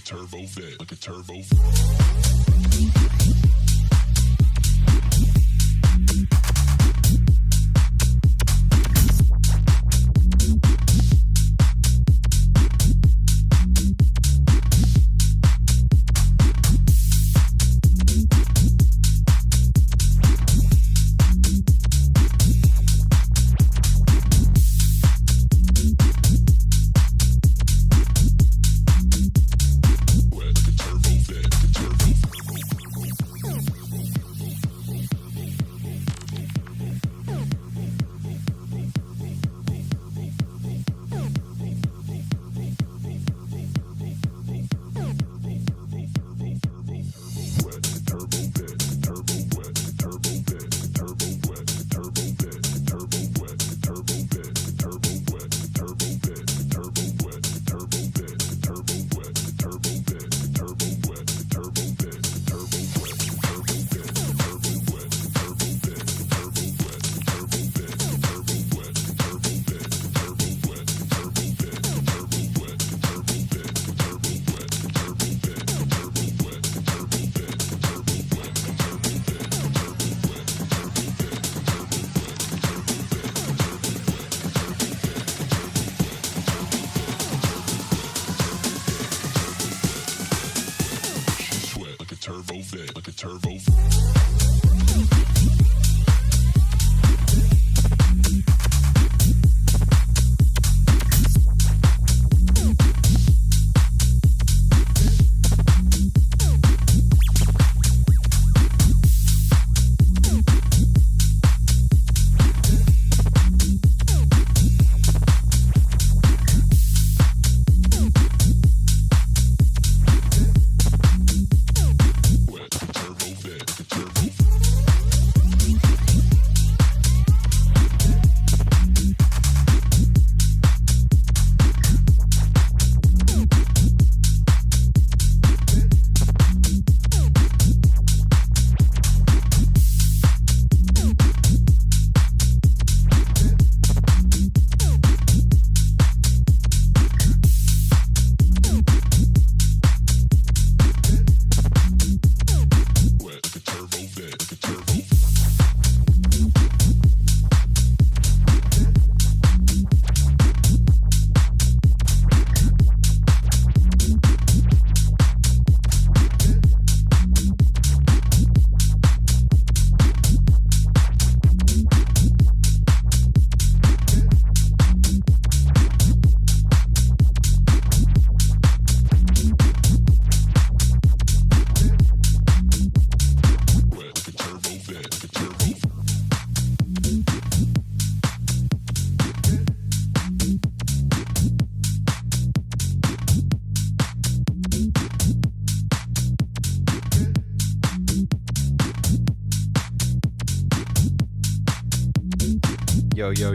turbo vet, like a turbo.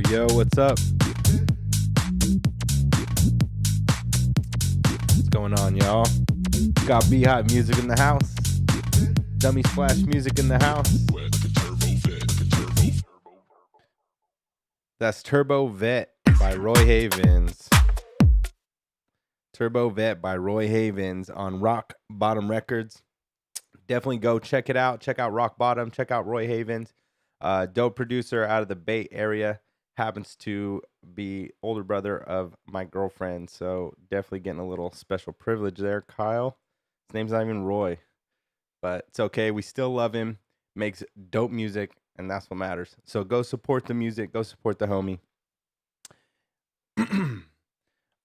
Yo, what's up? What's going on, y'all? Got Beehive music in the house. Dummy Splash music in the house. That's Turbo Vet by Roy Havens. Turbo Vet by Roy Havens on Rock Bottom Records. Definitely go check it out. Check out Rock Bottom. Check out Roy Havens. Dope producer out of the Bay Area. Happens to be older brother of my girlfriend. So definitely getting a little special privilege there, Kyle. His name's not even Roy. But it's okay. We still love him. Makes dope music. And that's what matters. So go support the music. Go support the homie.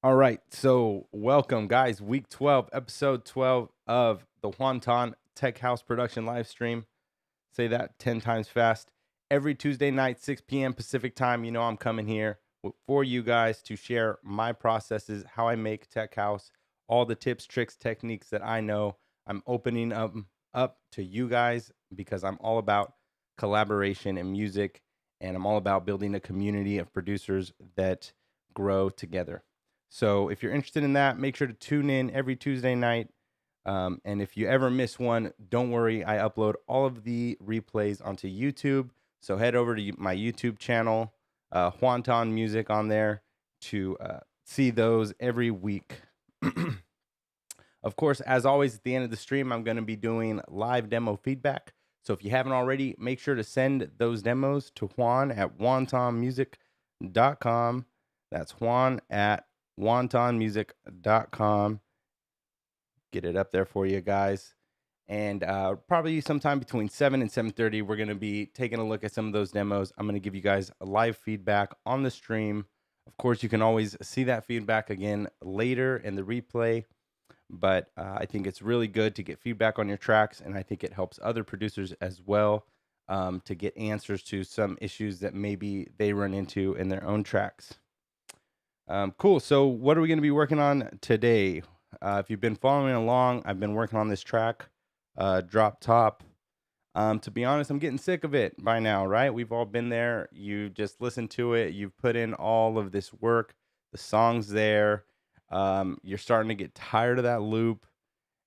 All right. So welcome, guys. Week 12, episode 12 of the Juanton Tech House Production live stream. Say that 10 times fast. Every Tuesday night, 6 p.m. Pacific time. You know I'm coming here for you guys to share my processes, how I make tech house, all the tips, tricks, techniques that I know. I'm opening up to you guys because I'm all about collaboration in music, and I'm all about building a community of producers that grow together. So if you're interested in that, make sure to tune in every Tuesday night. And if you ever miss one, don't worry. I upload all of the replays onto YouTube. So head over to my YouTube channel, Juanton Music on there, to see those every week. Of course, as always, at the end of the stream, I'm going to be doing live demo feedback. So if you haven't already, make sure to send those demos to Juan at wontonmusic.com. That's Juan at wontonmusic.com. Get it up there for you guys. And probably sometime between 7 and 7:30, we're going to be taking a look at some of those demos. I'm going to give you guys a live feedback on the stream. Of course, you can always see that feedback again later in the replay. But I think it's really good to get feedback on your tracks, and I think it helps other producers as well to get answers to some issues that maybe they run into in their own tracks. Cool. So what are we going to be working on today? If you've been following along, I've been working on this track, Drop Top. To be honest, I'm getting sick of it by now, right? We've all been there. You just listen to it. You've put in all of this work. The song's there. You're starting to get tired of that loop,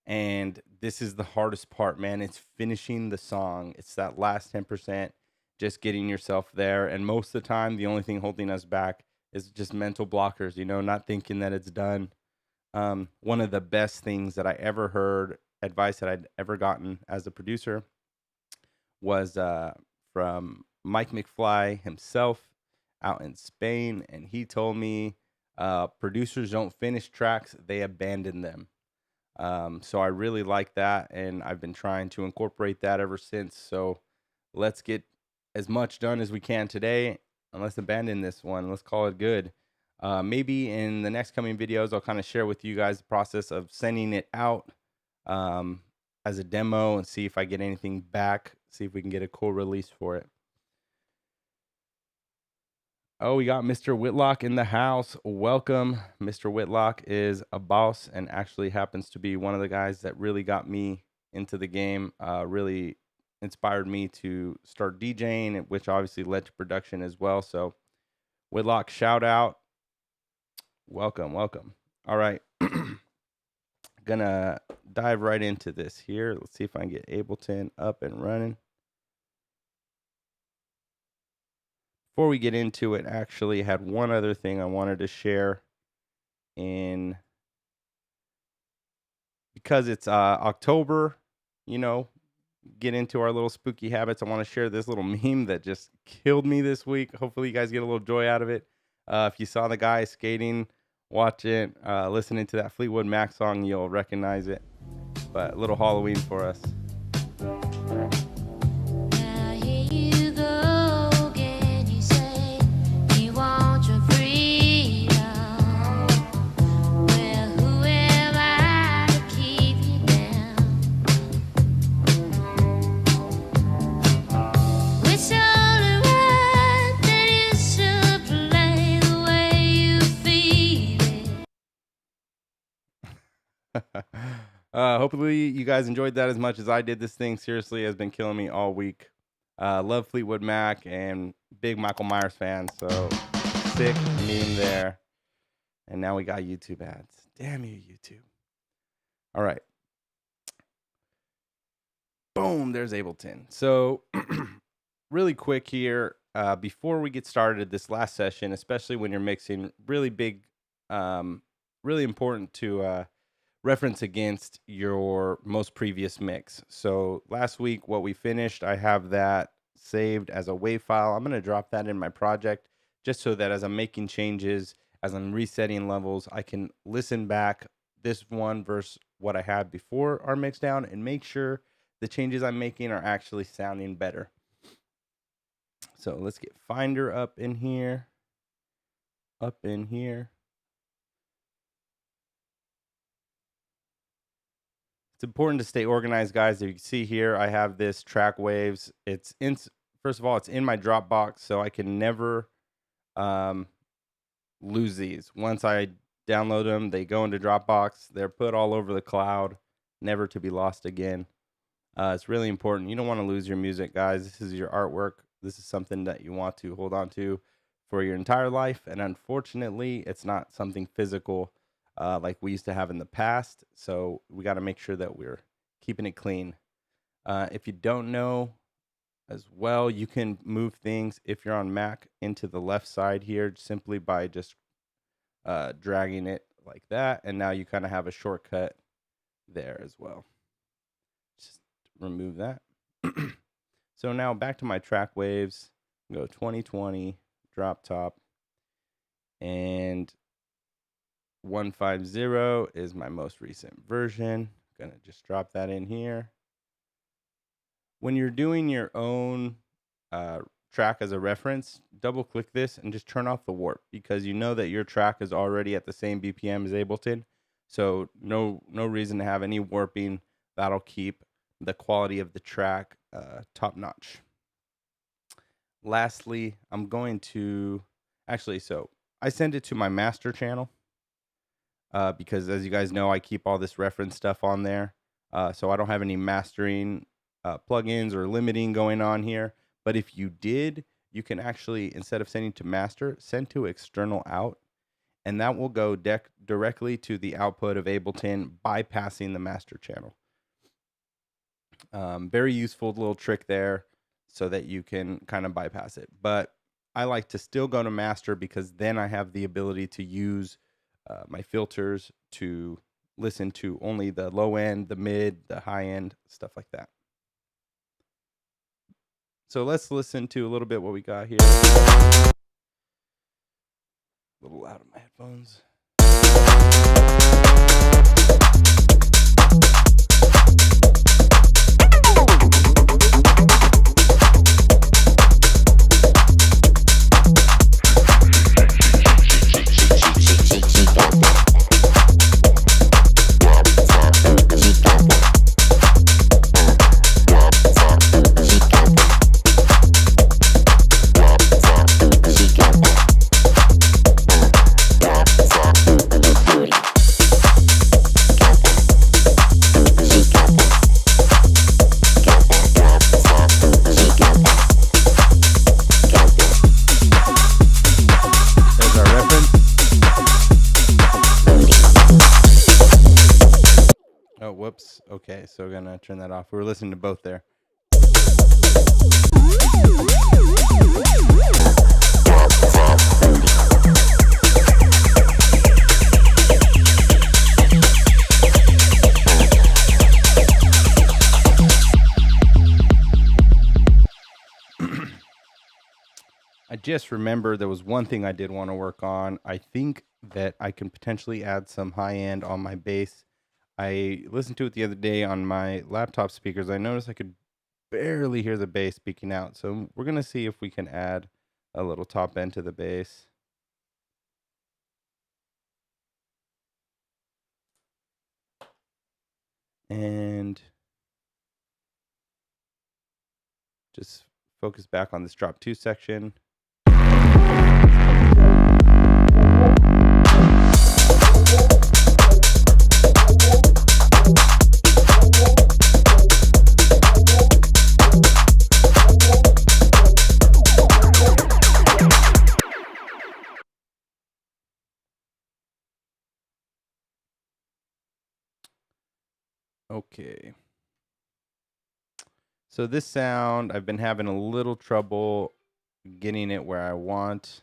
and this is the hardest part, man. It's finishing the song. It's that last 10%, just getting yourself there. And most of the time, the only thing holding us back is just mental blockers, not thinking that it's done. One of the best things that I ever heard, advice that I'd ever gotten as a producer, was from Mike McFly himself out in Spain, and he told me, producers don't finish tracks, they abandon them. So I really like that, and I've been trying to incorporate that ever since. So let's get as much done as we can today, and let's abandon this one. Let's call it good. Maybe in the next coming videos, I'll kind of share with you guys the process of sending it out as a demo and see if I get anything back, see if we can get a cool release for it. Oh, we got Mr. Whitlock in the house. Welcome. Mr. Whitlock is a boss and actually happens to be one of the guys that really got me into the game, really inspired me to start DJing, which obviously led to production as well. So Whitlock, shout out. Welcome, welcome. All right. Gonna dive right into this here. Let's see if I can get Ableton up and running. Before we get into it, actually had one other thing I wanted to share because it's October, get into our little spooky habits. I want to share this little meme that just killed me this week. Hopefully you guys get a little joy out of it. If you saw the guy skating, watch it, listening to that Fleetwood Mac song, you'll recognize it. But a little Halloween for us. Hopefully you guys enjoyed that as much as I did. This thing seriously has been killing me all week. Love Fleetwood Mac and big Michael Myers fan, so sick meme there. And now we got YouTube ads. Damn you, YouTube. All right. Boom, there's Ableton. So really quick here, before we get started, this last session, especially when you're mixing, really big, really important to reference against your most previous mix. So last week, what we finished, I have that saved as a WAV file. I'm going to drop that in my project just so that as I'm making changes, as I'm resetting levels, I can listen back this one versus what I had before our Mixdown and make sure the changes I'm making are actually sounding better. So let's get Finder up in here. It's important to stay organized, guys. As you can see here, I have this track waves. It's in, first of all, it's in my Dropbox, so I can never lose these. Once I download them, they go into Dropbox. They're put all over the cloud, never to be lost again. It's really important. You don't want to lose your music, guys. This is your artwork. This is something that you want to hold on to for your entire life. And unfortunately, it's not something physical like we used to have in the past. So we got to make sure that we're keeping it clean. If you don't know as well, you can move things if you're on Mac into the left side here simply by just dragging it like that. And now you kind of have a shortcut there as well. Just remove that. So now back to my track waves. Go 2020, drop top, and 150 is my most recent version. Gonna just drop that in here. When you're doing your own track as a reference, double click this and just turn off the warp, because you know that your track is already at the same BPM as Ableton. So no reason to have any warping. That'll keep the quality of the track top notch. Lastly, I'm going to so I send it to my master channel because, as you guys know, I keep all this reference stuff on there. So I don't have any mastering plugins or limiting going on here. But if you did, you can actually, instead of sending to master, send to external out, and that will go directly to the output of Ableton, bypassing the master channel. Very useful little trick there, so that you can kind of bypass it. But I like to still go to master, because then I have the ability to use my filters to listen to only the low end, the mid, the high end, stuff like that. So let's listen to a little bit what we got here. A little loud in my headphones. Oh, whoops. Okay, so we're gonna turn that off. We were listening to both there. I just remember there was one thing I did want to work on. I think that I can potentially add some high end on my bass. I listened to it the other day on my laptop speakers. I noticed I could barely hear the bass speaking out. So we're going to see if we can add a little top end to the bass. And just focus back on this drop 2 section. Okay. So this sound, I've been having a little trouble getting it where I want.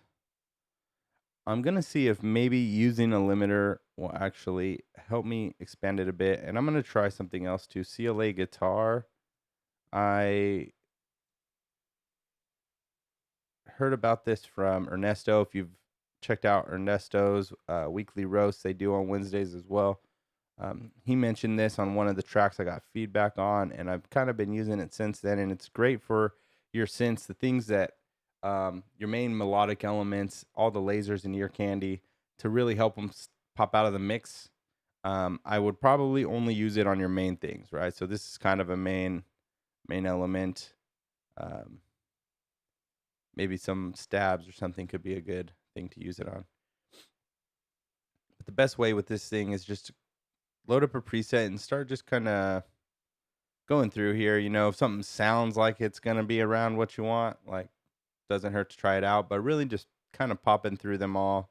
I'm going to see if maybe using a limiter will actually help me expand it a bit. And I'm going to try something else too. CLA guitar. I heard about this from Ernesto. If you've checked out Ernesto's weekly roast, they do on Wednesdays as well. He mentioned this on one of the tracks I got feedback on, and I've kind of been using it since then. And it's great for your synths, the things that your main melodic elements, all the lasers in ear candy, to really help them pop out of the mix. I would probably only use it on your main things, right? So this is kind of a main element. Maybe some stabs or something could be a good thing to use it on. But the best way with this thing is just to load up a preset and start just kind of going through here. You know, if something sounds like it's going to be around what you want, like, doesn't hurt to try it out, but really just kind of popping through them all.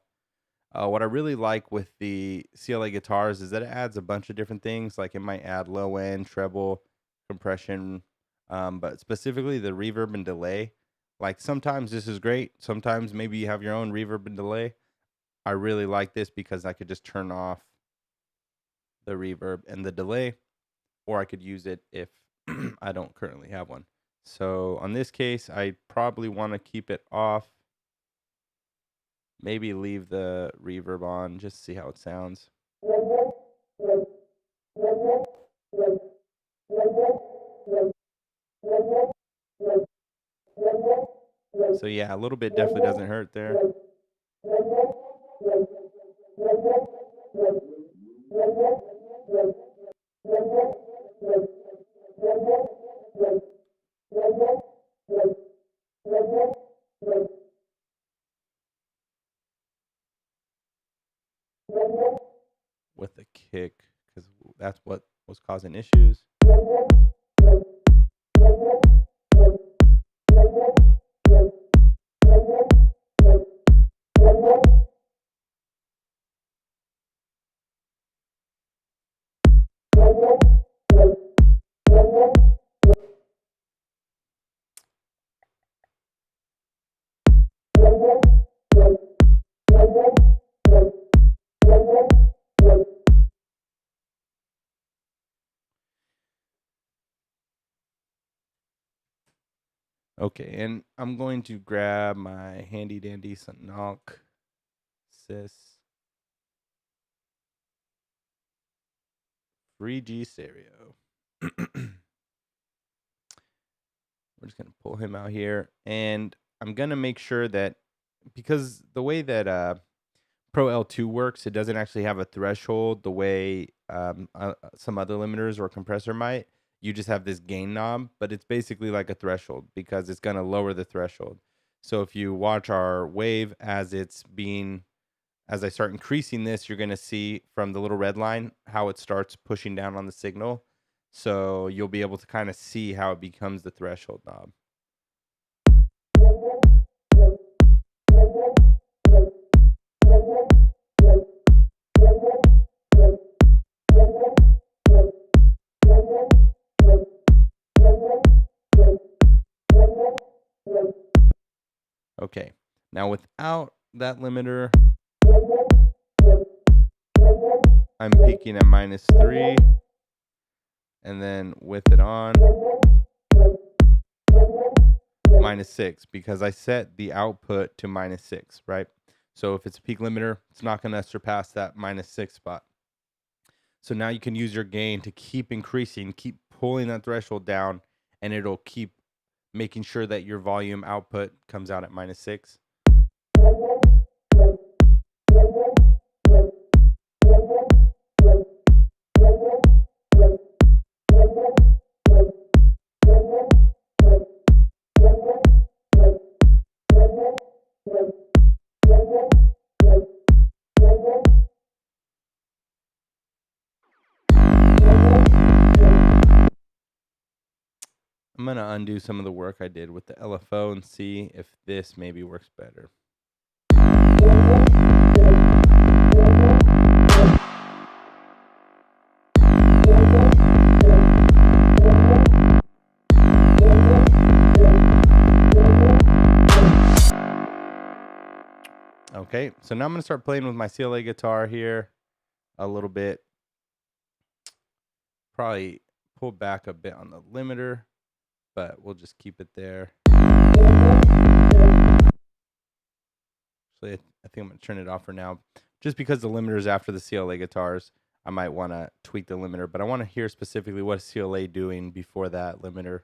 What I really like with the CLA guitars is that it adds a bunch of different things. Like it might add low end, treble, compression, but specifically the reverb and delay. Like sometimes this is great. Sometimes maybe you have your own reverb and delay. I really like this because I could just turn off the reverb and the delay, or I could use it if I don't currently have one. So on this case, I probably want to keep it off. Maybe leave the reverb on just to see how it sounds. So yeah, a little bit definitely doesn't hurt there. With the kick, because that's what was causing issues. Okay, and I'm going to grab my handy dandy Sonalksis. Free G stereo. We're just going to pull him out here. And I'm going to make sure that, because the way that Pro L2 works, it doesn't actually have a threshold the way some other limiters or compressor might. You just have this gain knob, but it's basically like a threshold because it's going to lower the threshold. So if you watch our wave as I start increasing this, you're going to see from the little red line how it starts pushing down on the signal. So you'll be able to kind of see how it becomes the threshold knob. Okay, now without that limiter, I'm peaking at -3, and then with it on, -6, because I set the output to -6, right? So if it's a peak limiter, it's not going to surpass that -6 spot. So now you can use your gain to keep increasing, keep pulling that threshold down, and it'll keep making sure that your volume output comes out at -6. I'm going to undo some of the work I did with the LFO and see if this maybe works better. Okay, so now I'm going to start playing with my CLA guitar here a little bit. Probably pull back a bit on the limiter, but we'll just keep it there. Actually, I think I'm going to turn it off for now. Just because the limiter is after the CLA guitars, I might want to tweak the limiter, but I want to hear specifically what is CLA doing before that limiter.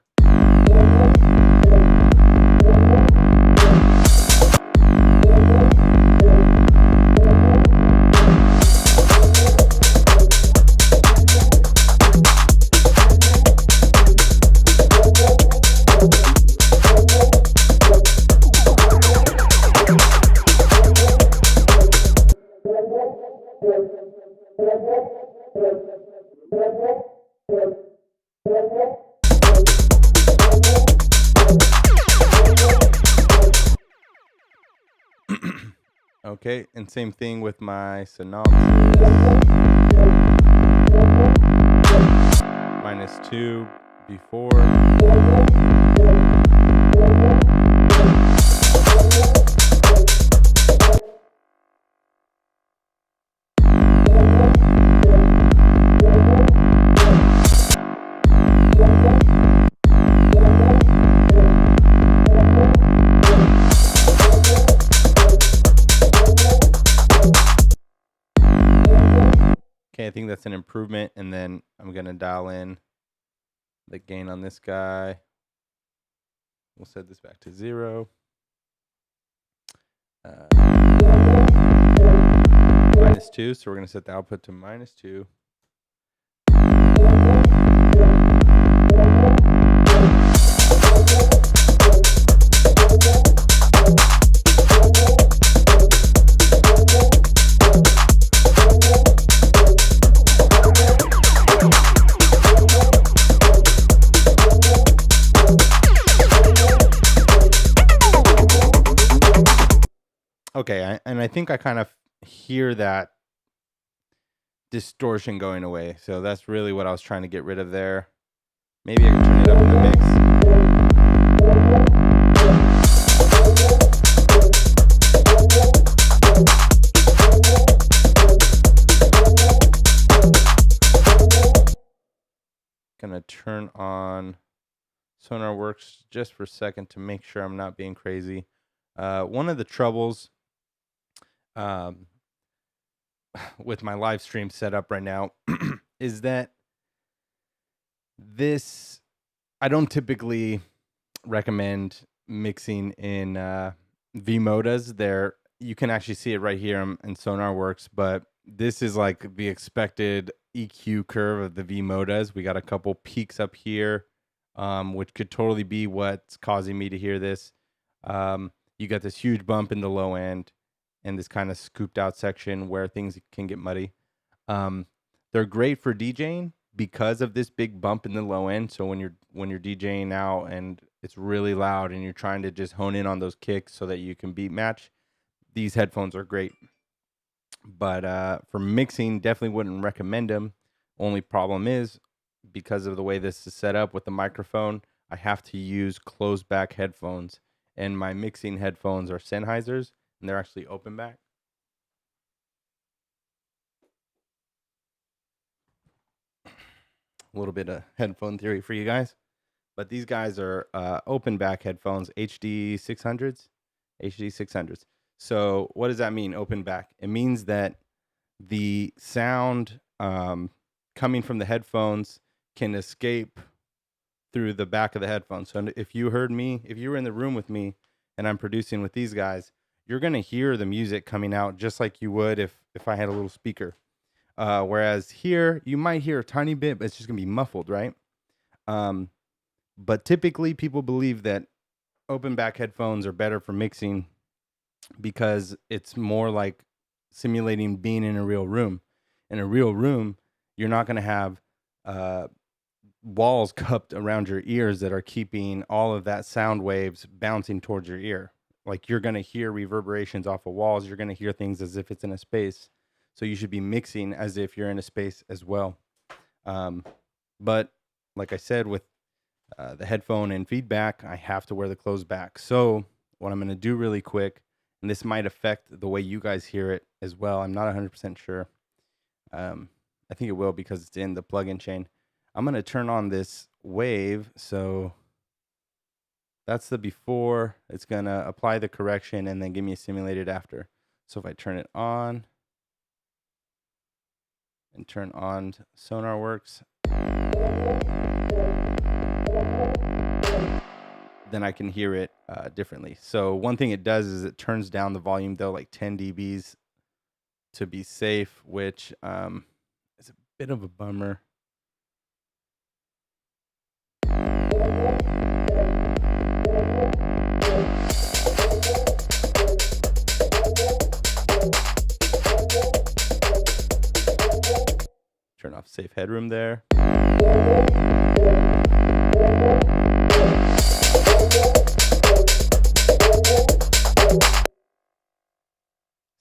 Okay, and same thing with my Sonalksis. -2 before. an improvement, and then I'm going to dial in the gain on this guy. We'll set this back to 0. -2, so we're going to set the output to -2. Okay, and I think I kind of hear that distortion going away. So that's really what I was trying to get rid of there. Maybe I can turn it up in the mix. Gonna turn on Sonarworks just for a second to make sure I'm not being crazy. One of the troubles with my live stream setup right now is that I don't typically recommend mixing in V-Modas. There, you can actually see it right here in Sonarworks, but this is like the expected EQ curve of the V-Modas. We got a couple peaks up here, which could totally be what's causing me to hear this. You got this huge bump in the low end and this kind of scooped out section where things can get muddy. They're great for DJing because of this big bump in the low end. So when you're DJing out and it's really loud and you're trying to just hone in on those kicks so that you can beat match, these headphones are great. But for mixing, definitely wouldn't recommend them. Only problem is, because of the way this is set up with the microphone, I have to use closed back headphones, and my mixing headphones are Sennheisers, and they're actually open back. A little bit of headphone theory for you guys, but these guys are open back headphones, HD 600s. So what does that mean, open back? It means that the sound coming from the headphones can escape through the back of the headphones. So if you heard me, if you were in the room with me and I'm producing with these guys, you're going to hear the music coming out just like you would if I had a little speaker. Whereas here, you might hear a tiny bit, but it's just going to be muffled, right? But typically, people believe that open back headphones are better for mixing because it's more like simulating being in a real room. In a real room, you're not going to have walls cupped around your ears that are keeping all of that sound waves bouncing towards your ear. Like, you're going to hear reverberations off of walls. You're going to hear things as if it's in a space. So you should be mixing as if you're in a space as well. But like I said, with the headphone and feedback, I have to wear the closed back. So what I'm going to do really quick, and this might affect the way you guys hear it as well. I'm not 100% sure. I think it will because it's in the plugin chain. I'm going to turn on this wave. So that's the before. It's going to apply the correction and then give me a simulated after. So if I turn it on and turn on Sonarworks, then I can hear it differently. So one thing it does is it turns down the volume though, like 10 dBs to be safe, which is a bit of a bummer. Turn off safe headroom there.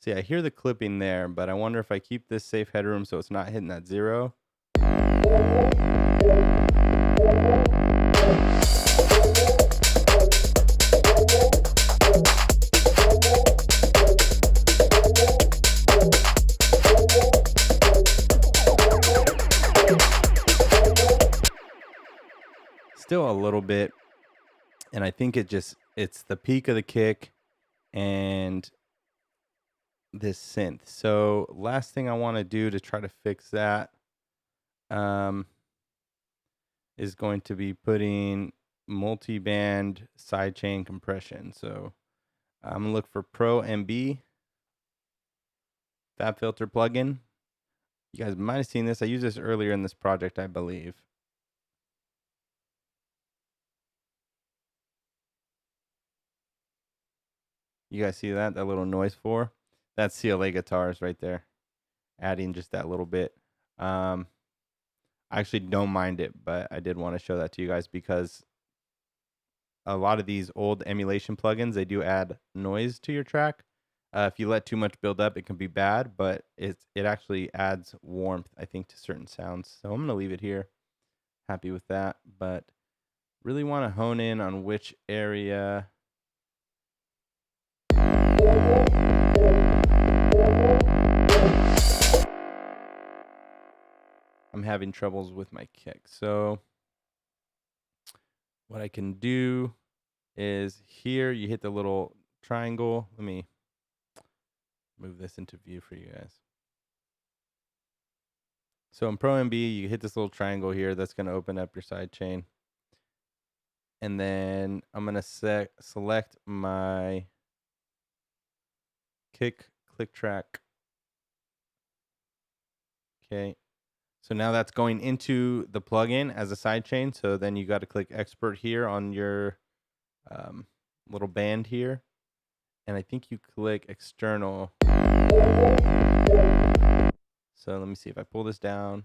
See, I hear the clipping there, but I wonder if I keep this safe headroom so it's not hitting that 0. Still a little bit, and I think it's the peak of the kick and this synth. So last thing I want to do to try to fix that is going to be putting multi-band sidechain compression. So I'm gonna look for Pro MB Fab Filter plugin. You guys might have seen this. I used this earlier in this project, I believe. You guys see that little noise for? That's CLA guitars right there. Adding just that little bit. I actually don't mind it, but I did want to show that to you guys because a lot of these old emulation plugins, they do add noise to your track. If you let too much build up, it can be bad, but it actually adds warmth, I think, to certain sounds. So I'm going to leave it here. Happy with that, but really want to hone in on which area. I'm having troubles with my kick. So what I can do is here you hit the little triangle. Let me move this into view for you guys. So in Pro MB, you hit this little triangle here. That's going to open up your side chain. And then I'm going to select my kick click track. Okay. So now that's going into the plugin as a sidechain. So then you got to click export here on your little band here. And I think you click external. So let me see if I pull this down.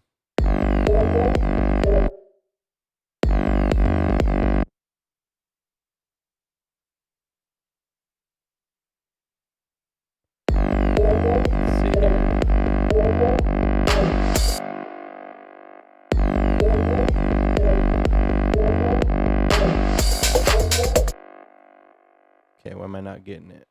Okay, why am I not getting it?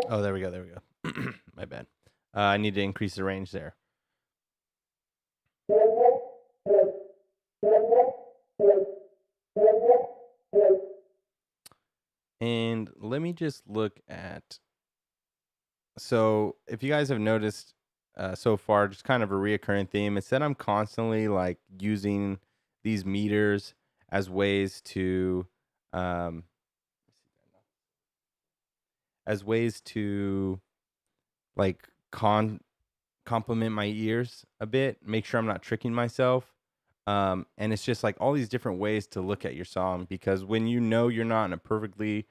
Oh, there we go. There we go. My bad. I need to increase the range there. And let me just look at. So if you guys have noticed so far, just kind of a reoccurring theme, it's that I'm constantly like using these meters as ways to like complement my ears a bit, make sure I'm not tricking myself. And it's just like all these different ways to look at your song, because when you know you're not in a perfectly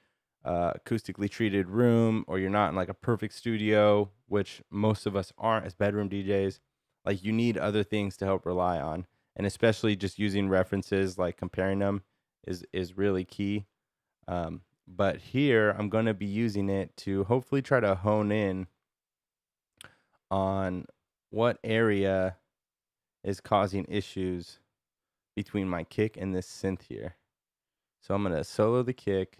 acoustically treated room, or you're not in like a perfect studio, which most of us aren't as bedroom DJs, like you need other things to help rely on. And especially just using references, like comparing them is really key. But here I'm going to be using it to hopefully try to hone in on what area is causing issues between my kick and this synth here. So I'm going to solo the kick.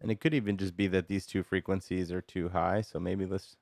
And it could even just be that these two frequencies are too high. So maybe let's.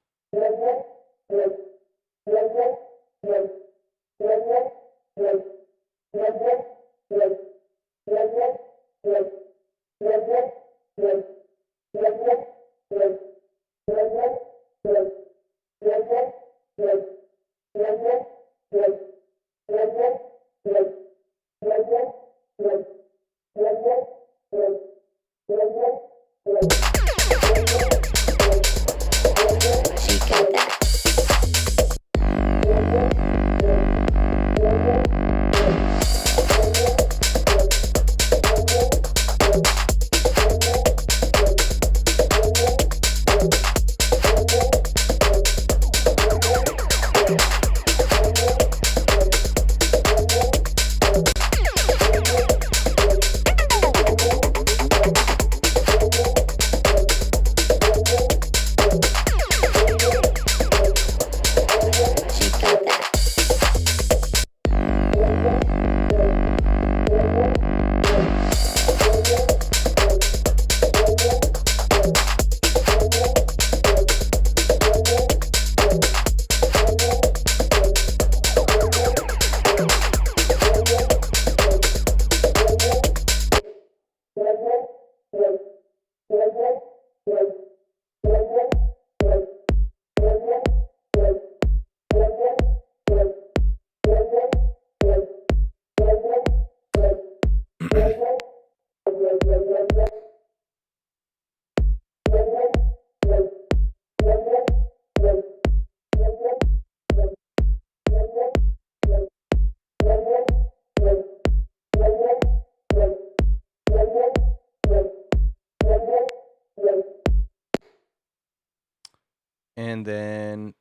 And then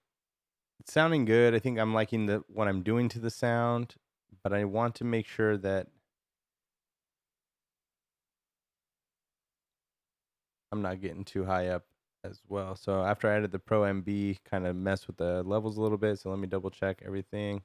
it's sounding good. I think I'm liking what I'm doing to the sound, but I want to make sure that I'm not getting too high up as well. So after I added the Pro MB, kind of messed with the levels a little bit. So let me double check everything.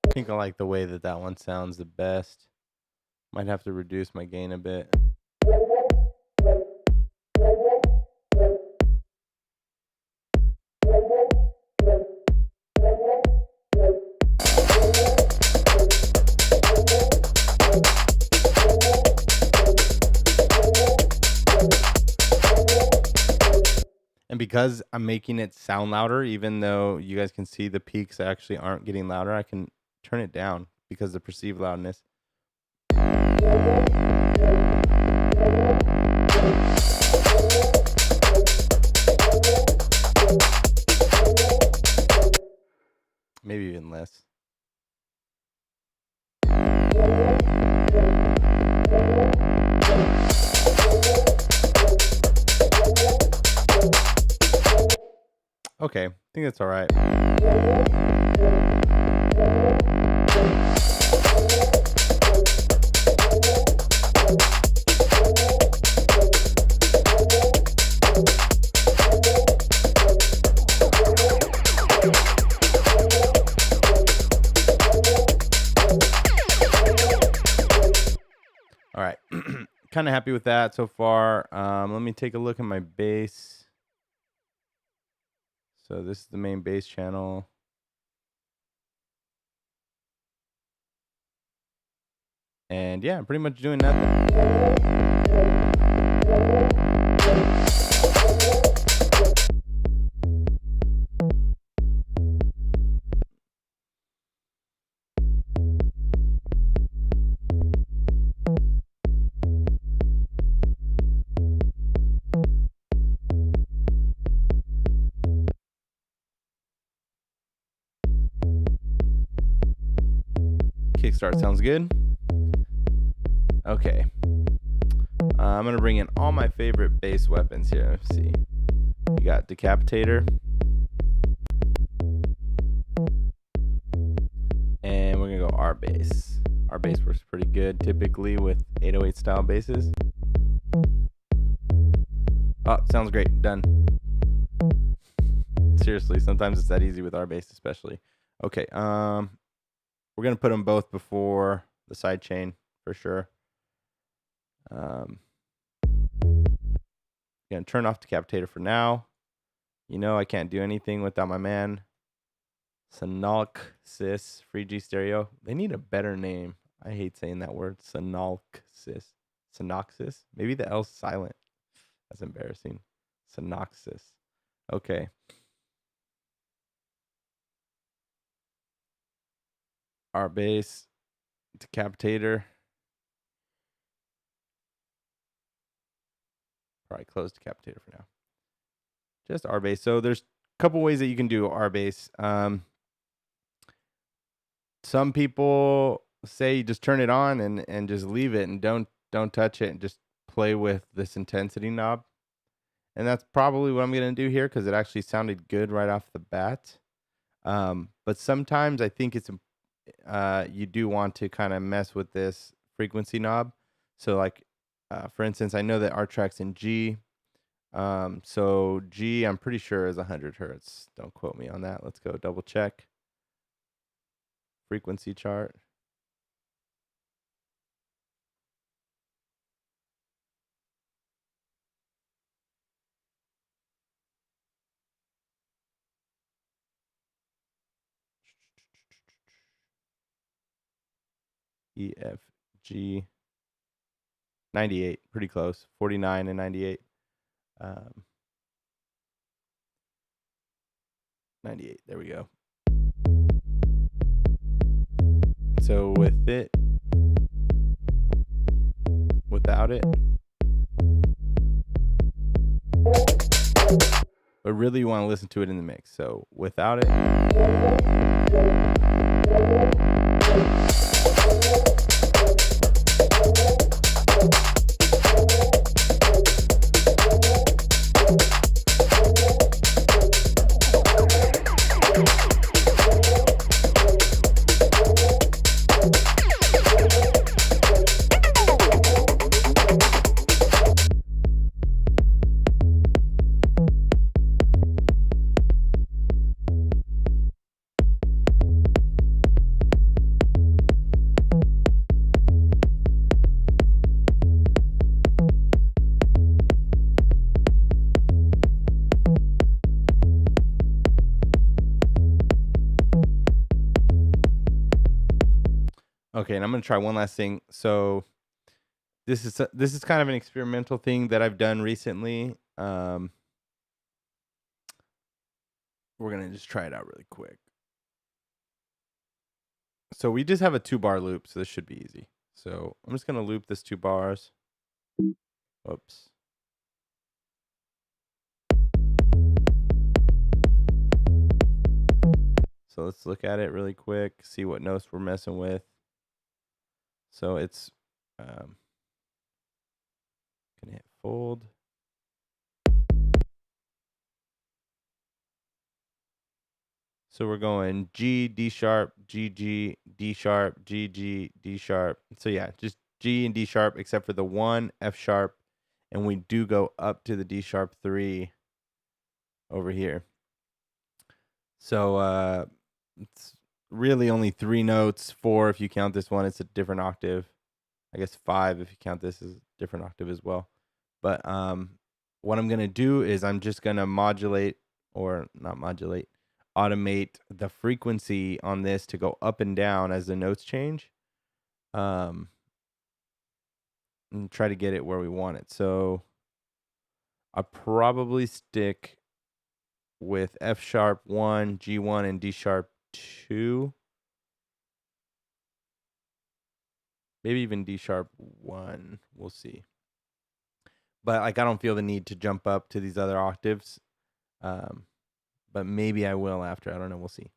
I think I like the way that one sounds the best. Might have to reduce my gain a bit. And because I'm making it sound louder, even though you guys can see the peaks actually aren't getting louder, I can turn it down because of the perceived loudness. Maybe even less. Okay, I think that's all right. All right, kind of happy with that so far. Let me take a look at my bass. So this is the main bass channel. And yeah, I'm pretty much doing nothing. Kickstart sounds good. Okay. I'm going to bring in all my favorite bass weapons here. Let's see. You got Decapitator. And we're going to go RBass. RBass works pretty good typically with 808 style basses. Oh, sounds great. Done. Seriously, sometimes it's that easy with RBass especially. Okay. We're going to put them both before the sidechain for sure. Gonna turn off Decapitator for now. You know I can't do anything without my man Sonalksis Free G Stereo. They need a better name. I hate saying that word. Sonalksis. Sonalksis. Maybe the L's silent. That's embarrassing. Sonalksis. Okay. RBass. Decapitator. Probably close Decapitator for now. Just RBass. So there's a couple ways that you can do RBass. Some people say just turn it on and just leave it and don't don't touch it, and just play with this intensity knob. And that's probably what I'm going to do here because it actually sounded good right off the bat. But sometimes I think it's you do want to kind of mess with this frequency knob. So like, for instance, I know that our track's in G. So G, I'm pretty sure is 100 hertz. Don't quote me on that. Let's go double check. Frequency chart. E, F, G. 98, pretty close. 49 and 98. 98, there we go. So with it, without it, but really you want to listen to it in the mix. So without it, okay, and I'm gonna try one last thing. So this is kind of an experimental thing that I've done recently. We're gonna just try it out really quick. So we just have a 2-bar loop, so this should be easy. So I'm just gonna loop this 2 bars. Oops. So let's look at it really quick, see what notes we're messing with. So it's gonna hit fold. So we're going G, D sharp, G, G, D sharp, G, G, D sharp. So yeah, just G and D sharp, except for the 1 F sharp, and we do go up to the D sharp 3 over here. So it's really only 3 notes, 4 if you count this one. It's a different octave. I guess 5 if you count this as a different octave as well. But what I'm gonna do is I'm just gonna modulate, or not modulate, automate the frequency on this to go up and down as the notes change. And try to get it where we want it. So I'll probably stick with F sharp 1, G1, and D sharp 2. Maybe even D sharp 1. We'll see. But like I don't feel the need to jump up to these other octaves. But maybe I will after. I don't know. We'll see.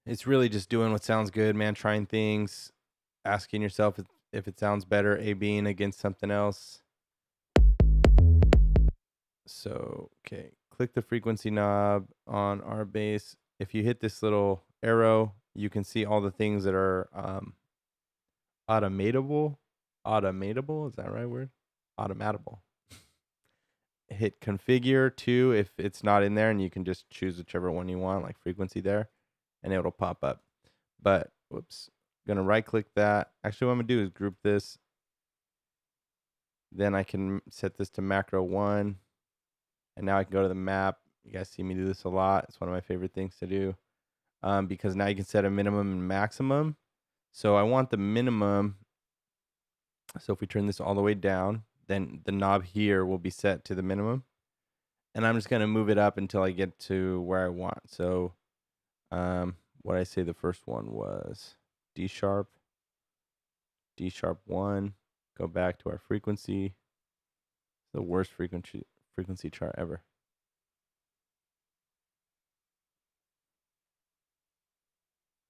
It's really just doing what sounds good, man. Trying things, asking yourself if it sounds better, A/Bing against something else. So, okay, click the frequency knob on RBass. If you hit this little arrow, you can see all the things that are automatable. Automatable, is that the right word? Automatable. Hit configure too if it's not in there, and you can just choose whichever one you want, like frequency there, and it'll pop up. But whoops, gonna right click that. Actually, what I'm gonna do is group this. Then I can set this to macro 1, and now I can go to the map. You guys see me do this a lot. It's one of my favorite things to do, because now you can set a minimum and maximum. So I want the minimum. So if we turn this all the way down, then the knob here will be set to the minimum. And I'm just going to move it up until I get to where I want. So what I say the first one was D sharp 1, go back to our frequency. The worst frequency chart ever.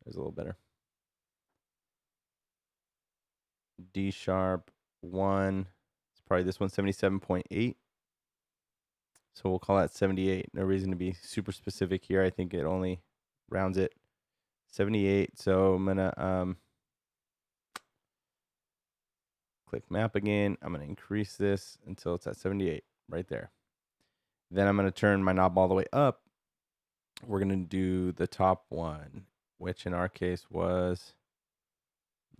There's a little better. D sharp 1. It's probably this one, 77.8. So we'll call that 78. No reason to be super specific here. I think it only rounds it 78. So I'm gonna click map again. I'm gonna increase this until it's at 78 right there. Then I'm gonna turn my knob all the way up. We're gonna do the top one, which in our case was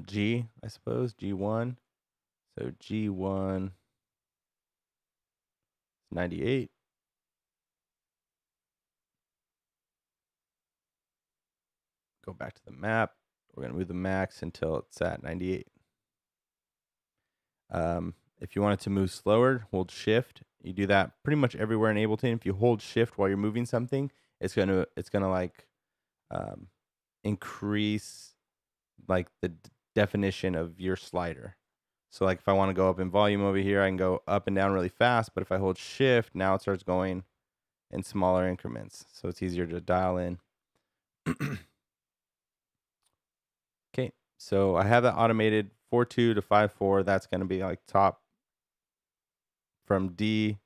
G, I suppose, G1. So G1 98. Go back to the map. We're going to move the max until it's at 98. If you want it to move slower, hold shift. You do that pretty much everywhere in Ableton. If you hold shift while you're moving something, it's gonna like increase like the definition of your slider. So like if I want to go up in volume over here, I can go up and down really fast. But if I hold shift, now it starts going in smaller increments. So it's easier to dial in. Okay, so I have that automated 4/2 to 5/4. That's going to be like top from D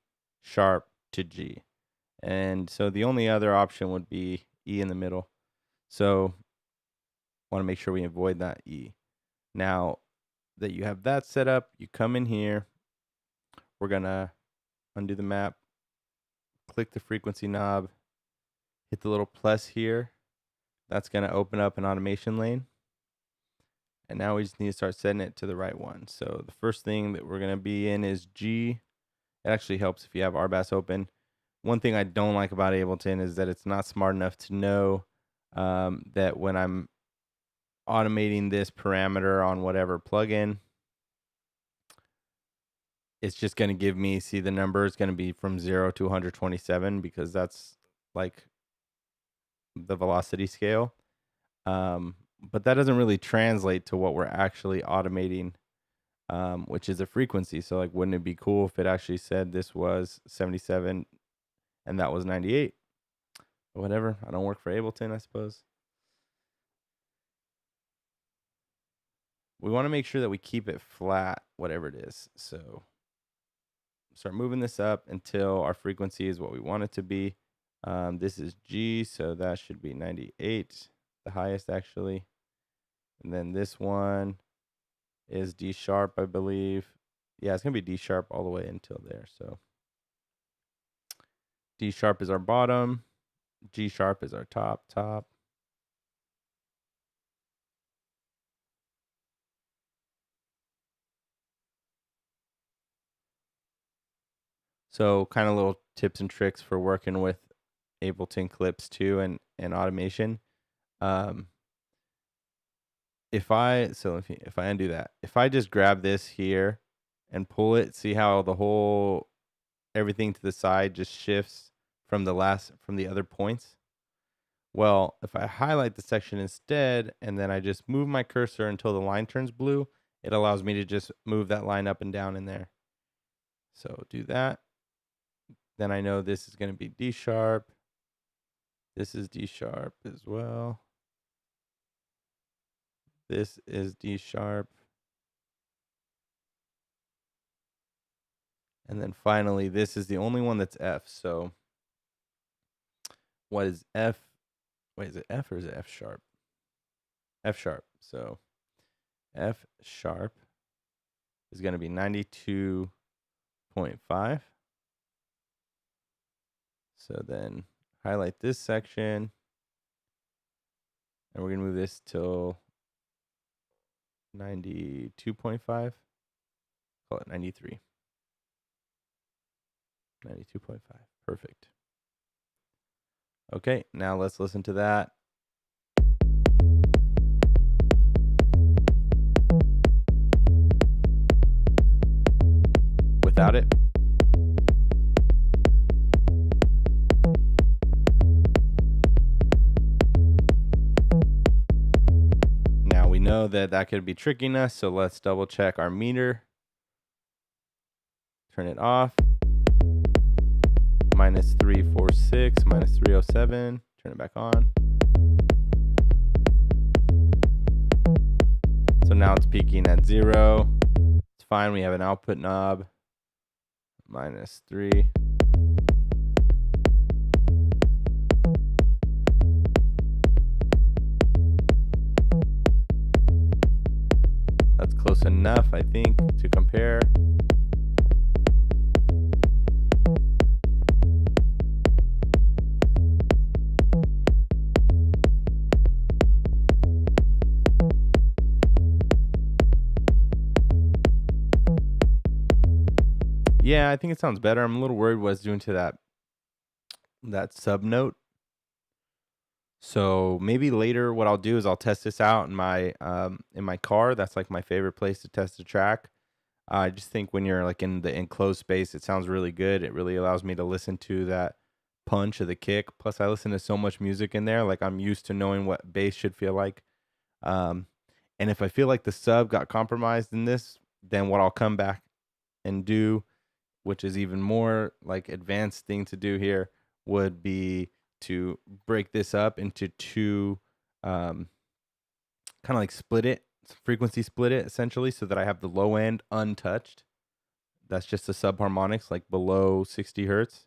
sharp to G. And so the only other option would be E in the middle. So want to make sure we avoid that E. Now that you have that set up, you come in here. We're going to undo the map, click the frequency knob, hit the little plus here. That's going to open up an automation lane. And now we just need to start setting it to the right one. So the first thing that we're going to be in is G. It actually helps if you have RBass open. One thing I don't like about Ableton is that it's not smart enough to know that when I'm automating this parameter on whatever plugin, it's just going to give me, see, the number is going to be from 0 to 127 because that's like the velocity scale. But that doesn't really translate to what we're actually automating, which is a frequency. So like, wouldn't it be cool if it actually said this was 77 and that was 98? Whatever. I don't work for Ableton, I suppose. We want to make sure that we keep it flat, whatever it is. So start moving this up until our frequency is what we want it to be. This is G, so that should be 98, the highest actually. And then this one is D sharp, I believe. Yeah, it's going to be D sharp all the way until there. So D sharp is our bottom. G sharp is our top. So kind of little tips and tricks for working with Ableton clips too and automation. If I undo that, if I just grab this here and pull it, see how the whole everything to the side just shifts from the other points? Well, if I highlight the section instead and then I just move my cursor until the line turns blue, it allows me to just move that line up and down in there. So do that. Then I know this is going to be D sharp. This is D sharp as well. This is D sharp. And then finally, this is the only one that's F. So what is F? Wait, is it F or is it F sharp? F sharp. So F sharp is going to be 92.5. So then highlight this section. And we're going to move this till 92.5. Call it 93. 92.5. Perfect. Okay, now let's listen to that. Without it. Now we know that could be tricking us, so let's double check our meter. Turn it off. Minus 346, minus 307. Turn it back on. So now it's peaking at 0. It's fine. We have an output knob. -3. That's close enough, I think, to compare. Yeah, I think it sounds better. I'm a little worried what it's doing to that sub note. So maybe later what I'll do is I'll test this out in my car. That's like my favorite place to test a track. I just think when you're like in the enclosed space, it sounds really good. It really allows me to listen to that punch of the kick. Plus, I listen to so much music in there. Like I'm used to knowing what bass should feel like. And if I feel like the sub got compromised in this, then what I'll come back and do, which is even more like advanced thing to do here, would be to break this up into two, kind of like frequency split it essentially, so that I have the low end untouched. That's just the subharmonics, like below 60 hertz.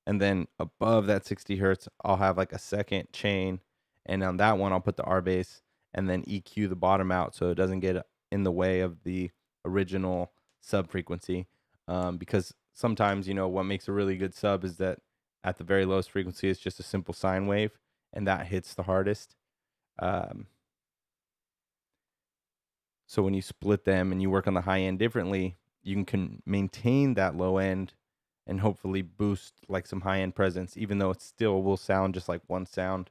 And then above that 60 hertz, I'll have like a second chain. And on that one, I'll put the RBass and then EQ the bottom out so it doesn't get in the way of the original sub frequency. Because sometimes, what makes a really good sub is that at the very lowest frequency, it's just a simple sine wave, and that hits the hardest. So when you split them and you work on the high end differently, you can maintain that low end and hopefully boost like some high end presence, even though it still will sound just like one sound.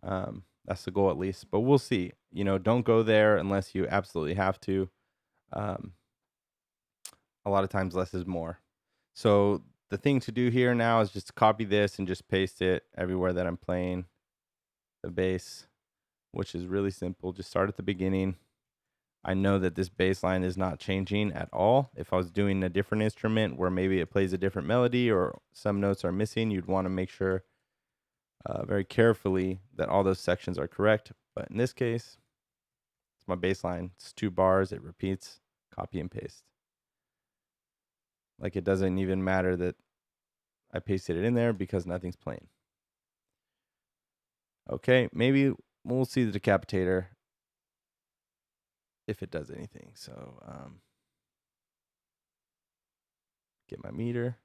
That's the goal at least, but we'll see. Don't go there unless you absolutely have to. A lot of times less is more. So the thing to do here now is just copy this and just paste it everywhere that I'm playing the bass, which is really simple. Just start at the beginning. I know that this bass line is not changing at all. If I was doing a different instrument where maybe it plays a different melody or some notes are missing, you'd want to make sure very carefully that all those sections are correct. But in this case, it's my bass line. It's 2 bars. It repeats, copy and paste. Like it doesn't even matter that I pasted it in there because nothing's playing. Okay, maybe we'll see the decapitator if it does anything. So get my meter.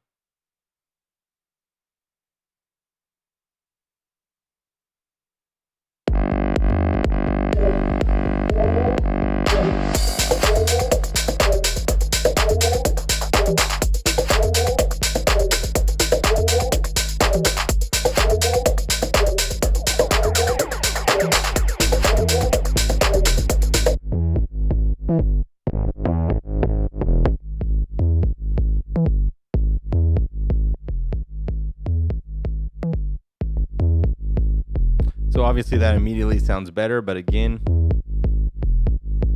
So obviously that immediately sounds better, but again,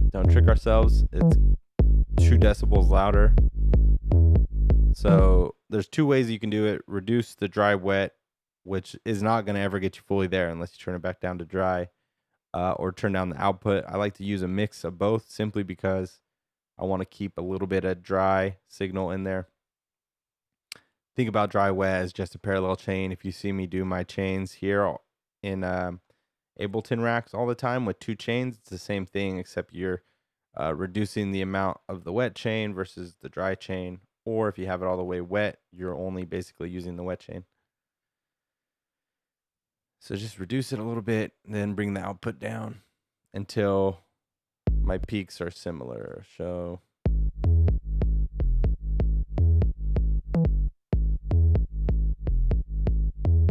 don't trick ourselves. It's 2 decibels louder. So there's 2 ways you can do it. Reduce the dry wet, which is not going to ever get you fully there unless you turn it back down to dry, or turn down the output. I like to use a mix of both simply because I want to keep a little bit of dry signal in there. Think about dry wet as just a parallel chain. If you see me do my chains here in Ableton racks all the time with 2 chains, it's the same thing, except you're reducing the amount of the wet chain versus the dry chain. Or if you have it all the way wet, you're only basically using the wet chain. So just reduce it a little bit, then bring the output down until my peaks are similar. So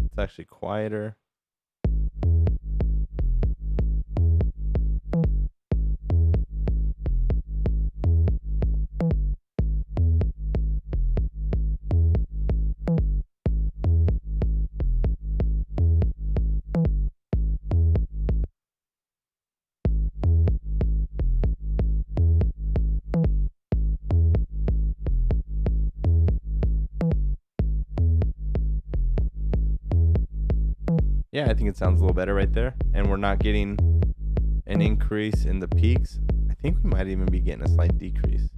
it's actually quieter. Yeah, I think it sounds a little better right there. And we're not getting an increase in the peaks. I think we might even be getting a slight decrease.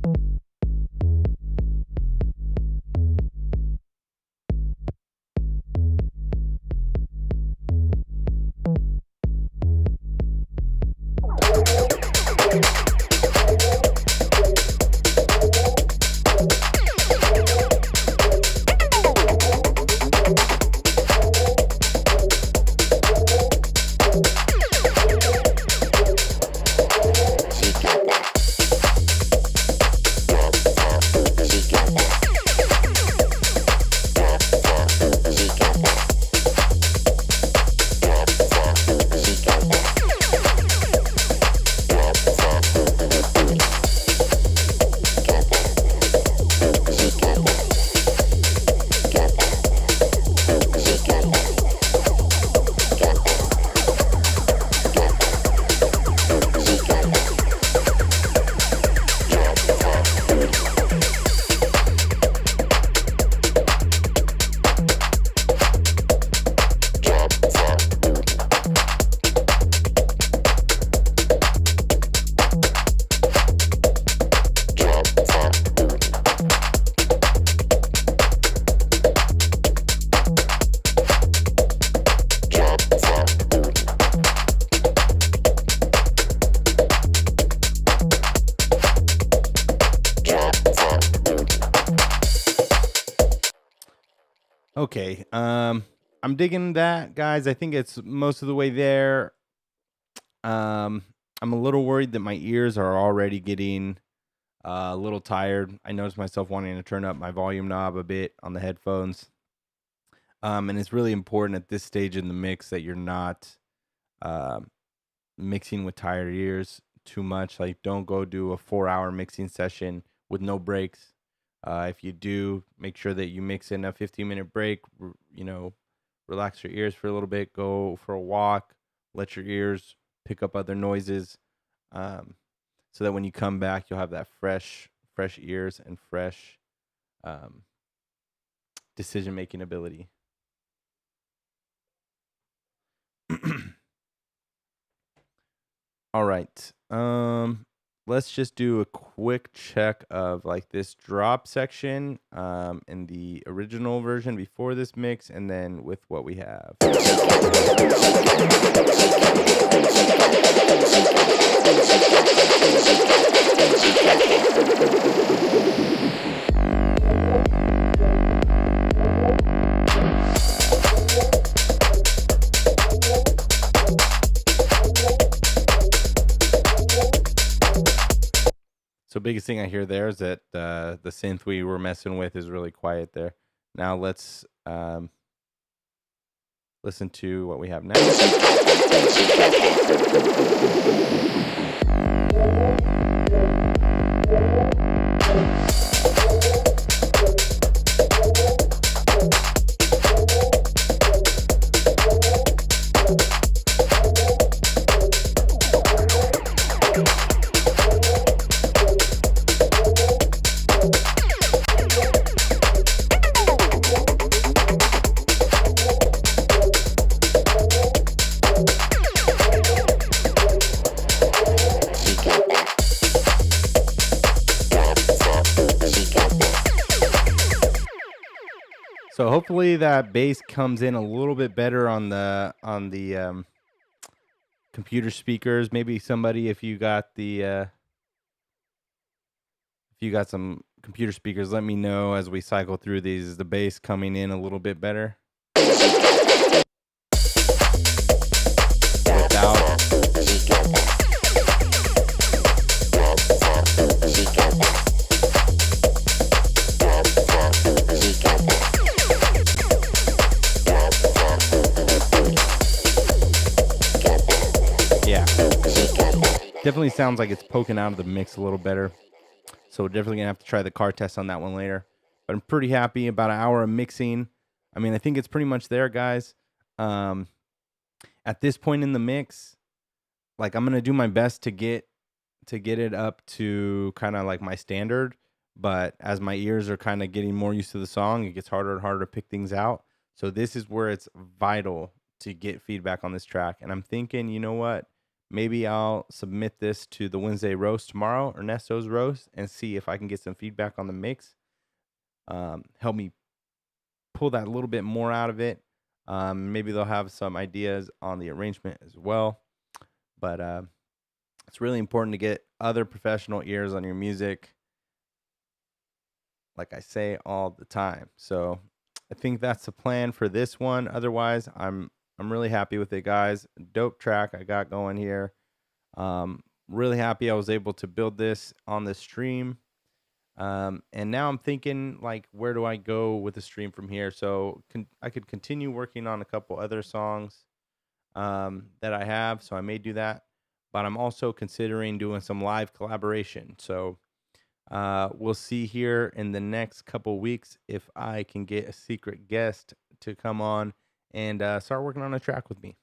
Okay, I'm digging that, guys. I think it's most of the way there. I'm a little worried that my ears are already getting a little tired. I noticed myself wanting to turn up my volume knob a bit on the headphones. And it's really important at this stage in the mix that you're not mixing with tired ears too much. Like, don't go do a 4-hour mixing session with no breaks. If you do, make sure that you mix in a 15-minute break. Relax your ears for a little bit. Go for a walk. Let your ears pick up other noises, so that when you come back, you'll have that fresh ears and fresh decision-making ability. All right. Let's just do a quick check of like this drop section in the original version before this mix, and then with what we have. So biggest thing I hear there is that the synth we were messing with is really quiet there. Now let's listen to what we have now. So hopefully that bass comes in a little bit better on the computer speakers. Maybe somebody, if you got some computer speakers, let me know as we cycle through these. Is the bass coming in a little bit better? Without definitely sounds like it's poking out of the mix a little better. So we're definitely going to have to try the car test on that one later. But I'm pretty happy. About an hour of mixing. I mean, I think it's pretty much there, guys. At this point in the mix, like, I'm going to do my best to get it up to kind of like my standard. But as my ears are kind of getting more used to the song, it gets harder and harder to pick things out. So this is where it's vital to get feedback on this track. And I'm thinking, you know what? maybe I'll submit this to the Wednesday roast tomorrow, Ernesto's roast, and see if I can get some feedback on the mix. Help me pull that a little bit more out of it. Maybe they'll have some ideas on the arrangement as well. But it's really important to get other professional ears on your music, like I say all the time. So I think that's the plan for this one. Otherwise, I'm really happy with it, guys. Dope track I got going here. Really happy I was able to build this on the stream. And now I'm thinking, like, where do I go with the stream from here? So I could continue working on a couple other songs that I have. So I may do that. But I'm also considering doing some live collaboration. So we'll see here in the next couple weeks if I can get a secret guest to come on and start working on a track with me.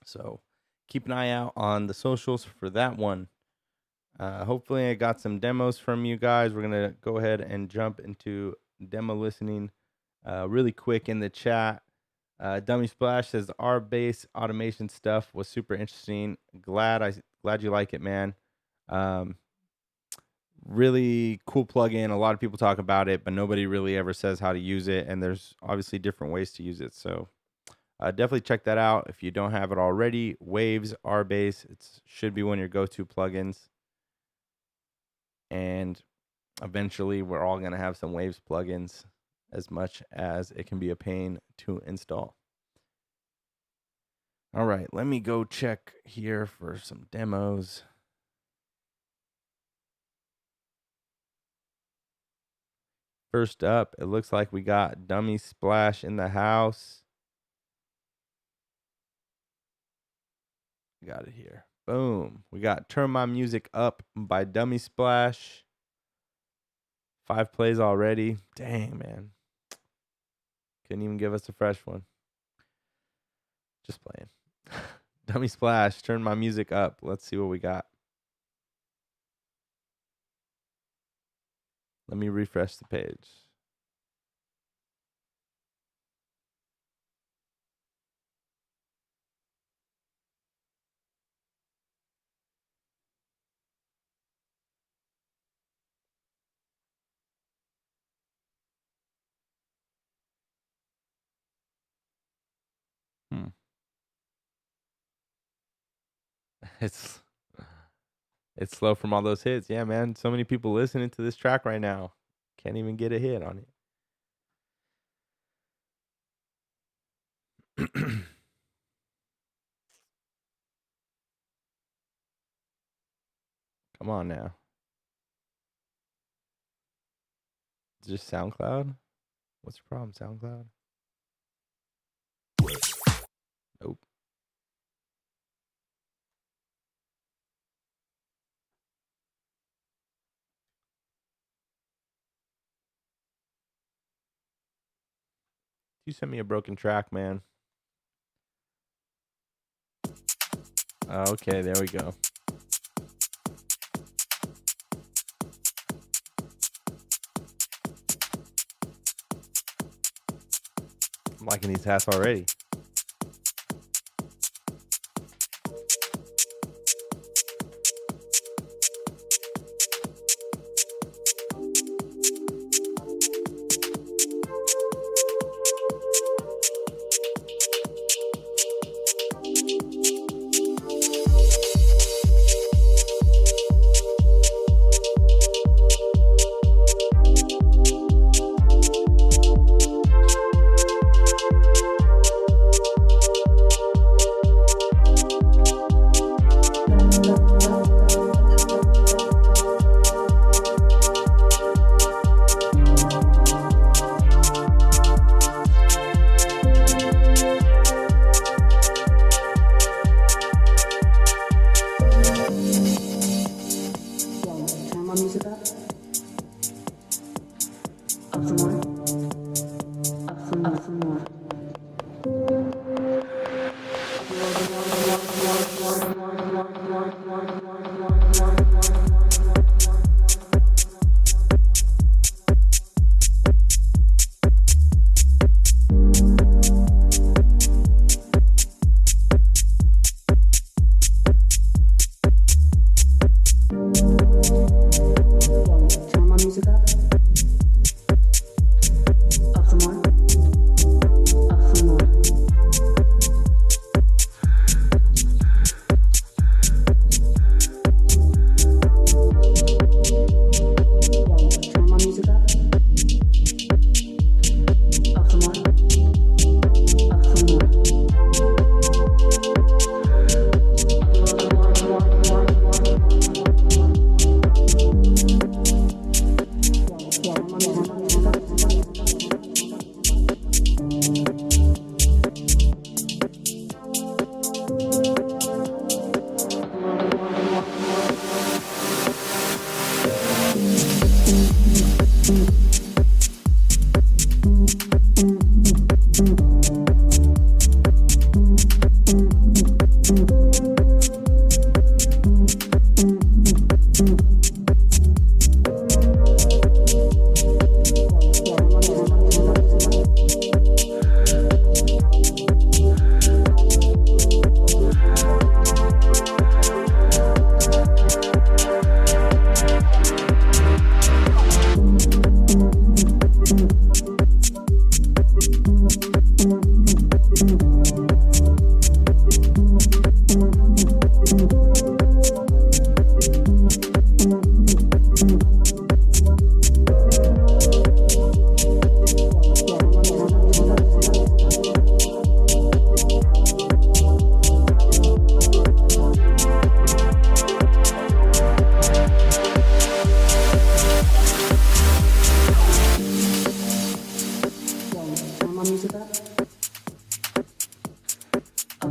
So keep an eye out on the socials for that one. Hopefully I got some demos from you guys. We're going to go ahead and jump into demo listening really quick in the chat. Dummy Splash says the RBass automation stuff was super interesting. Glad you like it, man. Really cool plugin. A lot of people talk about it, but nobody really ever says how to use it. And there's obviously different ways to use it. So definitely check that out if you don't have it already. Waves RBass. It should be one of your go-to plugins. And eventually we're all going to have some Waves plugins, as much as it can be a pain to install. All right, let me go check here for some demos. First up, it looks like we got Dummy Splash in the house. Got it here. Boom. We got Turn My Music Up by Dummy Splash. 5 plays already. Dang, man. Couldn't even give us a fresh one. Just playing. Dummy Splash, Turn My Music Up. Let's see what we got. Let me refresh the page. It's slow from all those hits. Yeah, man. So many people listening to this track right now. Can't even get a hit on it. Come on now. Is it just SoundCloud? What's your problem, SoundCloud? Nope. You sent me a broken track, man. Okay, there we go. I'm liking these hats already.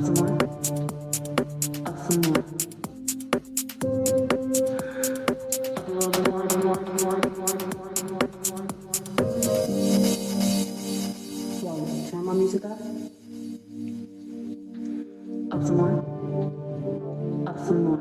Turn my music up. Up some more. Up some more.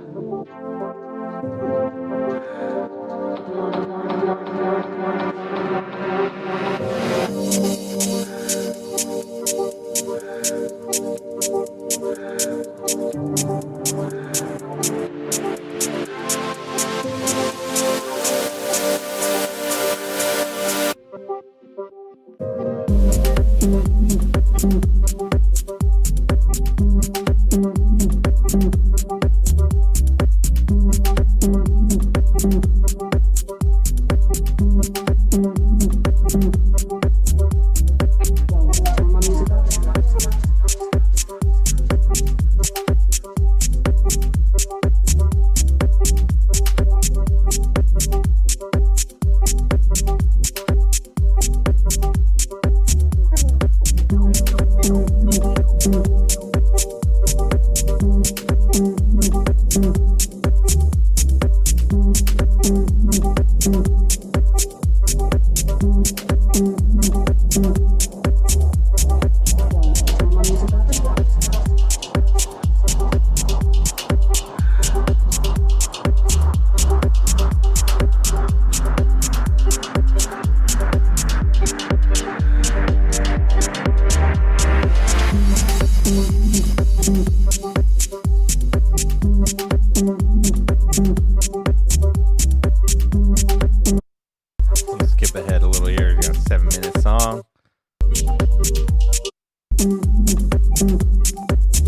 Skip ahead a little here. We got a 7-minute song.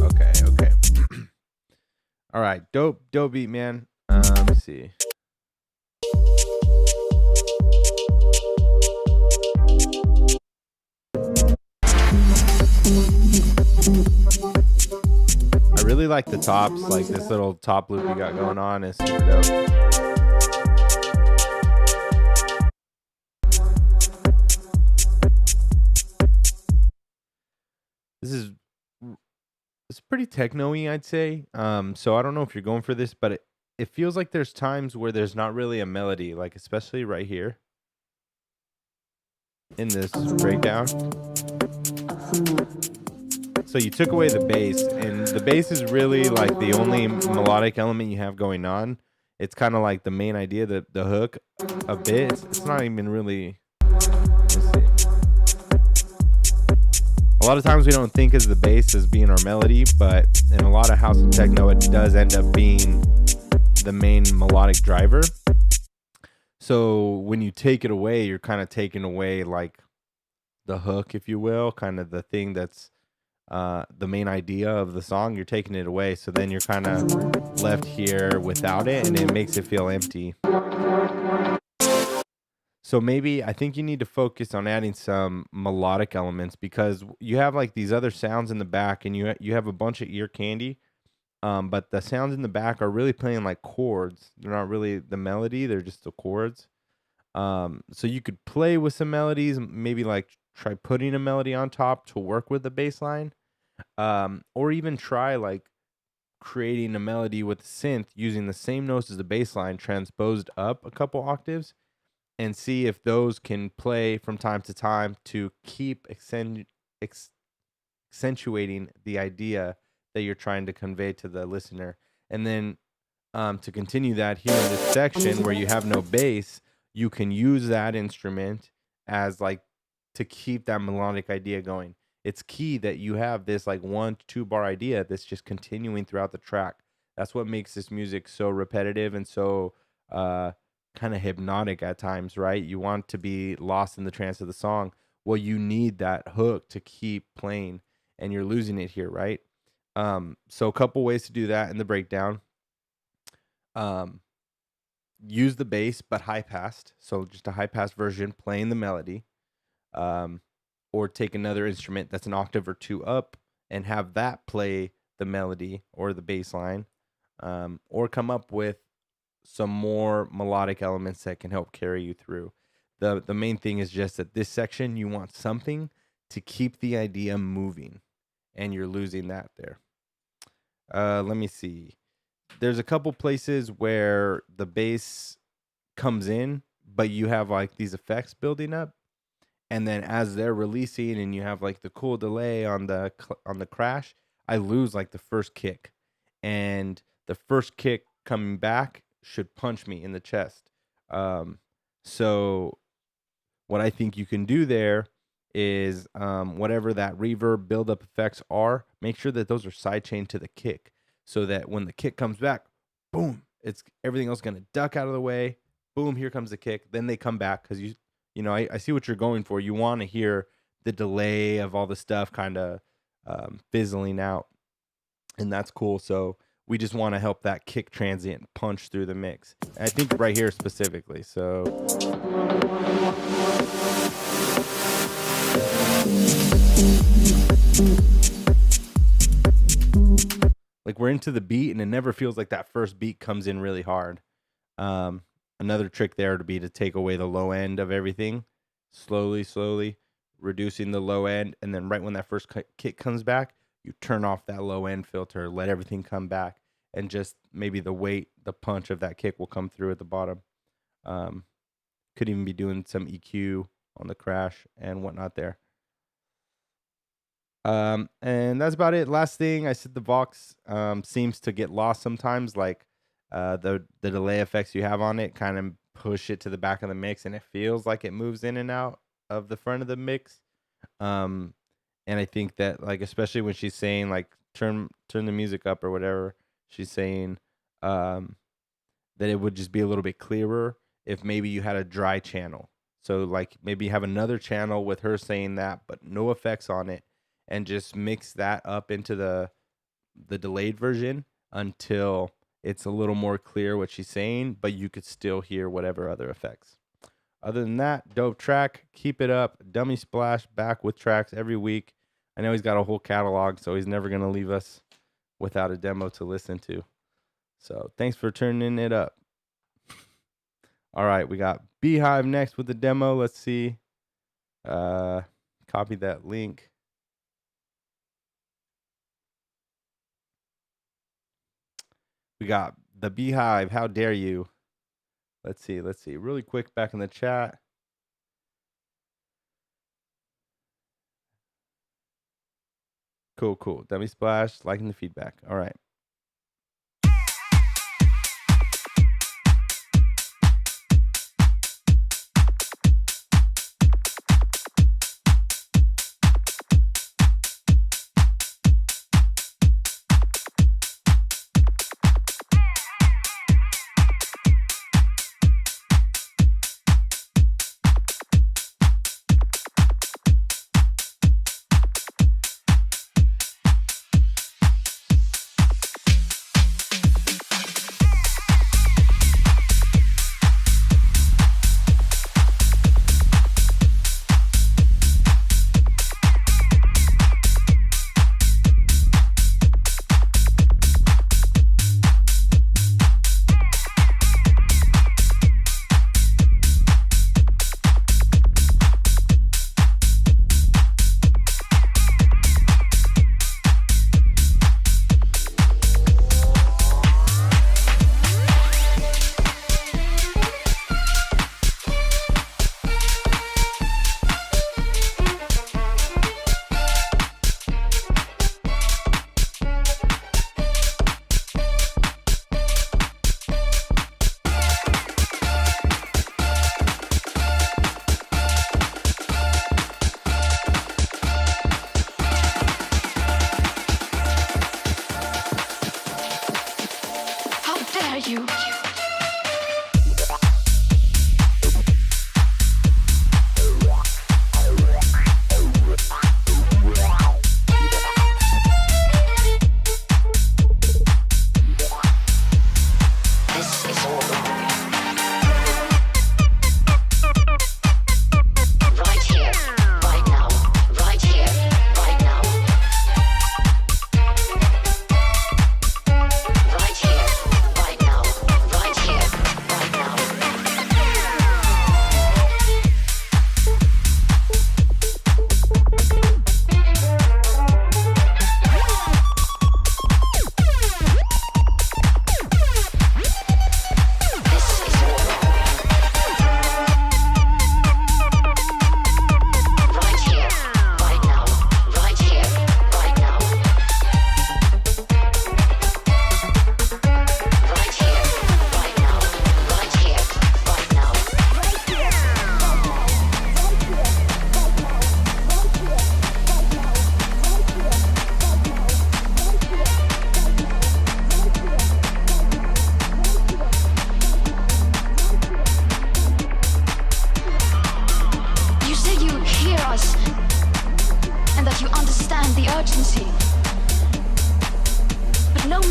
Okay. All right, dope beat, man. Let's see. I really like the tops, like this little top loop you got going on is super dope. It's pretty techno-y, I'd say. So I don't know if you're going for this, but it feels like there's times where there's not really a melody, like especially right here in this breakdown. So you took away the bass, and the bass is really like the only melodic element you have going on. It's kind of like the main idea, the hook a bit. It's not even really. Let's see. A lot of times we don't think of the bass as being our melody, but in a lot of house and techno, it does end up being the main melodic driver. So when you take it away, you're kind of taking away like the hook, if you will, kind of the thing that's the main idea of the song. You're taking it away, so then you're kind of left here without it, and it makes it feel empty. So maybe I think you need to focus on adding some melodic elements, because you have like these other sounds in the back, and you have a bunch of ear candy, but the sounds in the back are really playing like chords. They're not really the melody; they're just the chords. So you could play with some melodies, maybe like try putting a melody on top to work with the bass line, or even try like creating a melody with a synth using the same notes as the bass line transposed up a couple octaves, and see if those can play from time to time to keep accentuating the idea that you're trying to convey to the listener. And then to continue that, here in this section where you have no bass, you can use that instrument as like to keep that melodic idea going. It's key that you have this like 1 to 2 bar idea that's just continuing throughout the track. That's what makes this music so repetitive and so kind of hypnotic at times, right? You want to be lost in the trance of the song. Well, you need that hook to keep playing, and you're losing it here, right? So a couple ways to do that in the breakdown. Use the bass, but high passed. So just a high pass version playing the melody. Or take another instrument that's an octave or 2 up and have that play the melody or the bass line. Or come up with some more melodic elements that can help carry you through. The main thing is just that this section, you want something to keep the idea moving, and you're losing that there. Let me see. There's a couple places where the bass comes in, but you have like these effects building up, and then as they're releasing, and you have like the cool delay on the crash, I lose like the first kick, and the first kick coming back should punch me in the chest. So what I think you can do there is whatever that reverb buildup effects are, make sure that those are sidechained to the kick, so that when the kick comes back, boom, it's everything else going to duck out of the way. Boom, here comes the kick. Then they come back, because you know, I see what you're going for. You want to hear the delay of all the stuff kind of fizzling out, and that's cool. So we just want to help that kick transient punch through the mix. And I think right here specifically. So like we're into the beat, and it never feels like that first beat comes in really hard. Another trick there would be to take away the low end of everything, slowly reducing the low end, and then right when that first kick comes back, you turn off that low end filter, let everything come back, and just maybe the weight, the punch of that kick will come through at the bottom. Could even be doing some EQ on the crash and whatnot there. And that's about it. Last thing, I said the Vox seems to get lost sometimes, like the delay effects you have on it kind of push it to the back of the mix, and it feels like it moves in and out of the front of the mix. And I think that, like, especially when she's saying like turn the music up or whatever, she's saying that it would just be a little bit clearer if maybe you had a dry channel. So like maybe you have another channel with her saying that, but no effects on it, and just mix that up into the delayed version until it's a little more clear what she's saying, but you could still hear whatever other effects. Other than that, dope track. Keep it up. Dummy Splash back with tracks every week. I know he's got a whole catalog, so he's never going to leave us without a demo to listen to. So thanks for turning it up. All right, we got Beehive next with the demo. Let's see. Copy that link. We got the Beehive. How dare you? Let's see. Really quick, back in the chat. Cool. Dummy Splash, liking the feedback. All right. you.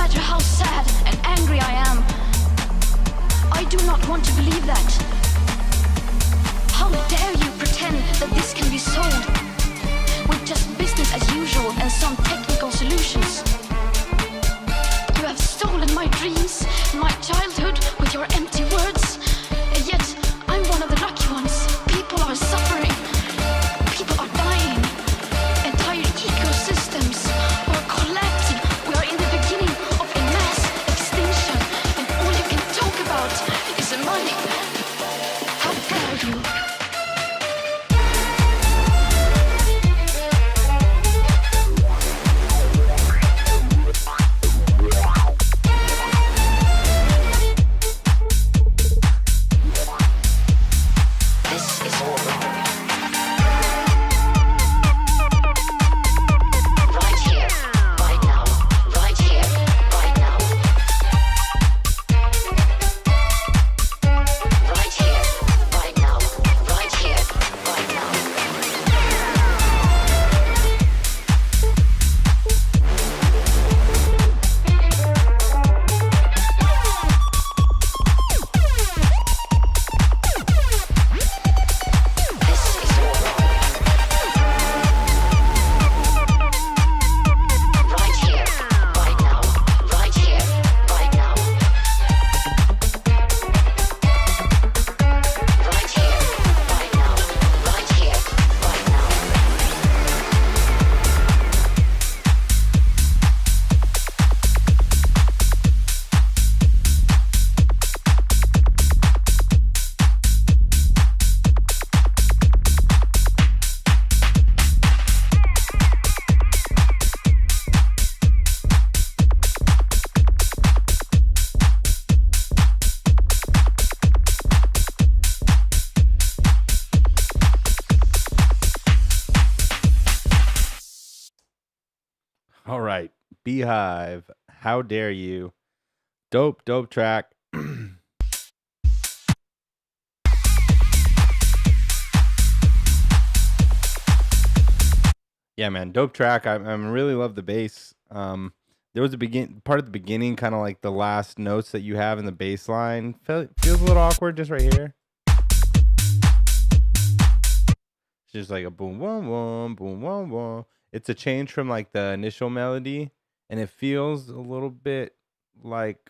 matter how sad and angry I am, I do not want to believe that. How dare you pretend that this can be sold with just business as usual and some technical solutions? You have stolen my dreams, my childhood with your empty words, and yet I'm one of the lucky ones. People are suffering. People are dying. Entire ecosystems are collapsing. We are in the beginning of a mass extinction, and all you can talk about is money. How dare you? All right, Beehive, how dare you? Dope track. Yeah, man, dope track. I really love the bass. There was part at the beginning, kind of like the last notes that you have in the bass line. Feels a little awkward just right here. It's just like a boom, boom, boom, boom, boom, boom. It's a change from like the initial melody, and it feels a little bit like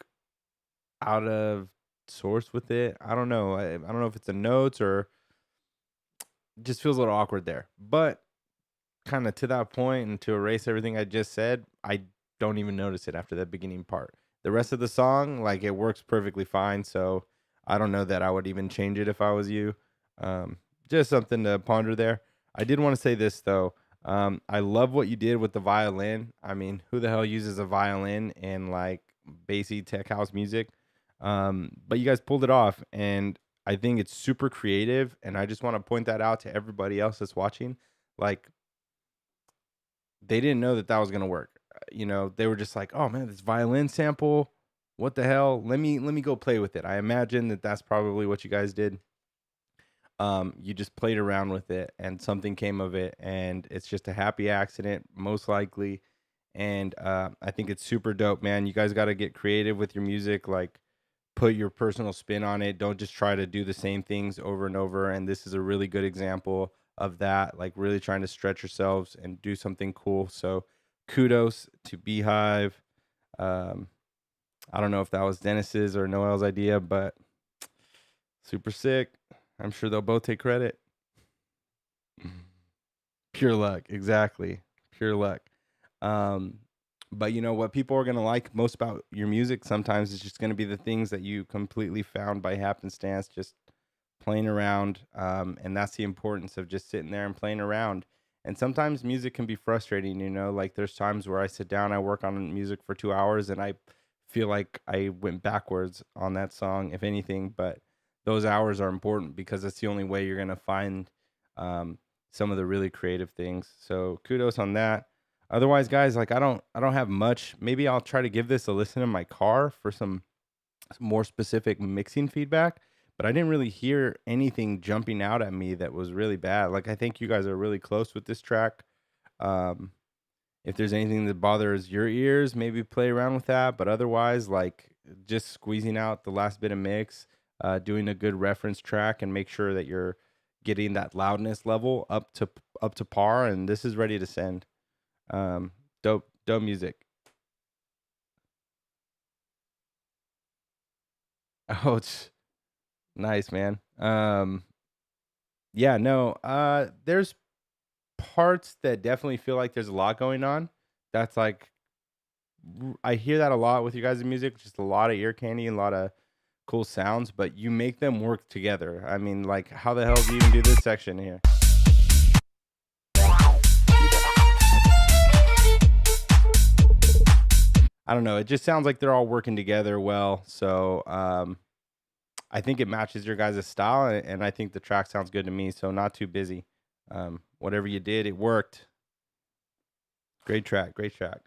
out of source with it. I don't know. I don't know if it's the notes or it just feels a little awkward there. But kind of to that point, and to erase everything I just said, I don't even notice it after that beginning part. The rest of the song, like, it works perfectly fine. So I don't know that I would even change it if I was you. Just something to ponder there. I did want to say this though. I love what you did with the violin. I mean, who the hell uses a violin in like bassy tech house music? But you guys pulled it off, and I think it's super creative. And I just want to point that out to everybody else that's watching. Like, they didn't know that that was gonna work. You know, they were just like, "Oh man, this violin sample, what the hell? Let me go play with it." I imagine that that's probably what you guys did. You just played around with it, and something came of it, and it's just a happy accident, most likely. And I think it's super dope, man. You guys got to get creative with your music, like put your personal spin on it. Don't just try to do the same things over and over. And this is a really good example of that, like really trying to stretch yourselves and do something cool. So kudos to Beehive. I don't know if that was Dennis's or Noel's idea, but super sick. I'm sure they'll both take credit. Pure luck, exactly. Pure luck. But you know what people are gonna like most about your music sometimes is just gonna be the things that you completely found by happenstance, just playing around. And that's the importance of just sitting there and playing around. And sometimes music can be frustrating, you know, like there's times where I sit down, I work on music for 2 hours, and I feel like I went backwards on that song, if anything. But those hours are important because that's the only way you're gonna find some of the really creative things. So kudos on that. Otherwise, guys, like I don't have much. Maybe I'll try to give this a listen in my car for some more specific mixing feedback. But I didn't really hear anything jumping out at me that was really bad. Like I think you guys are really close with this track. If there's anything that bothers your ears, maybe play around with that. But otherwise, like just squeezing out the last bit of mix, doing a good reference track, and make sure that you're getting that loudness level up to par. And this is ready to send. Dope music. Oh, it's nice, man. Yeah, no. There's parts that definitely feel like there's a lot going on. That's like I hear that a lot with you guys' music, just a lot of ear candy and a lot of cool sounds, but you make them work together. I mean, like, how the hell do you even do this section here? I don't know. It just sounds like they're all working together well. So I think it matches your guys' style, and I think the track sounds good to me. So not too busy. Whatever you did, it worked. Great track. Great track.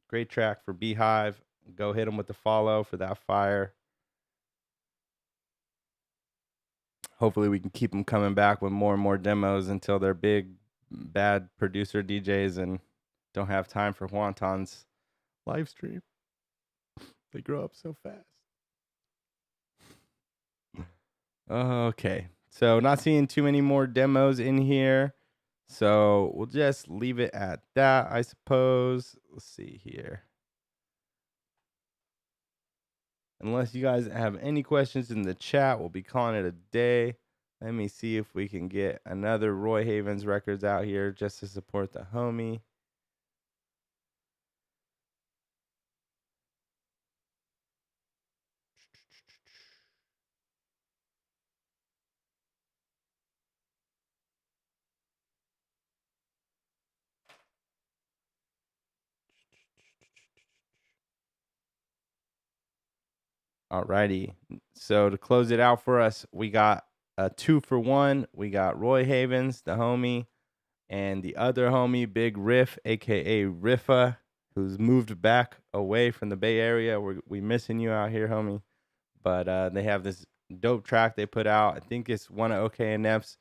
Great track for Beehive. Go hit them with the follow for that fire. Hopefully we can keep them coming back with more and more demos until they're big, bad producer DJs and don't have time for Juanton's live stream. They grow up so fast. Okay. So not seeing too many more demos in here. So we'll just leave it at that, I suppose. Let's see here. Unless you guys have any questions in the chat, we'll be calling it a day. Let me see if we can get another Roy Havens records out here just to support the homie. Alrighty. So to close it out for us, we got a 2-for-1. We got Roy Havens, the homie, and the other homie, Big Riff, aka Riffa, who's moved back away from the Bay Area. We missing you out here, homie. But they have this dope track they put out. I think it's one of OKNF's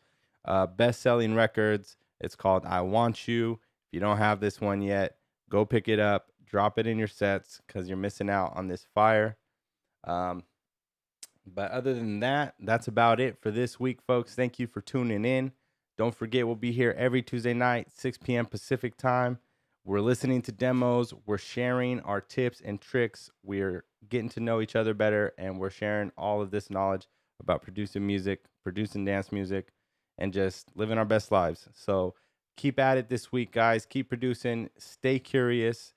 best-selling records. It's called I Want You. If you don't have this one yet, go pick it up. Drop it in your sets because you're missing out on this fire. But other than that, that's about it for this week, folks. Thank you for tuning in. Don't forget, we'll be here every Tuesday night, 6 p.m. Pacific time. We're listening to demos. We're sharing our tips and tricks. We're getting to know each other better, and we're sharing all of this knowledge about producing music, producing dance music, and just living our best lives. So keep at it this week, guys. Keep producing. Stay curious.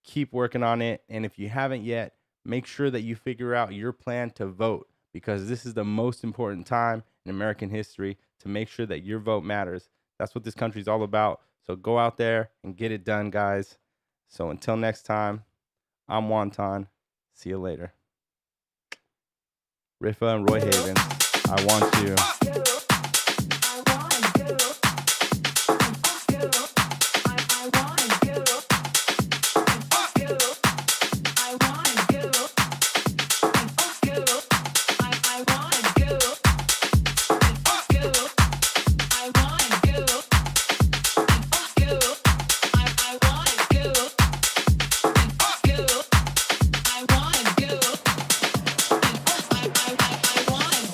Keep working on it. And if you haven't yet, make sure that you figure out your plan to vote, because this is the most important time in American history to make sure that your vote matters. That's what this country is all about. So go out there and get it done, guys. So until next time, I'm Juanton. See you later. Riffa and Roy Havens, I Want You.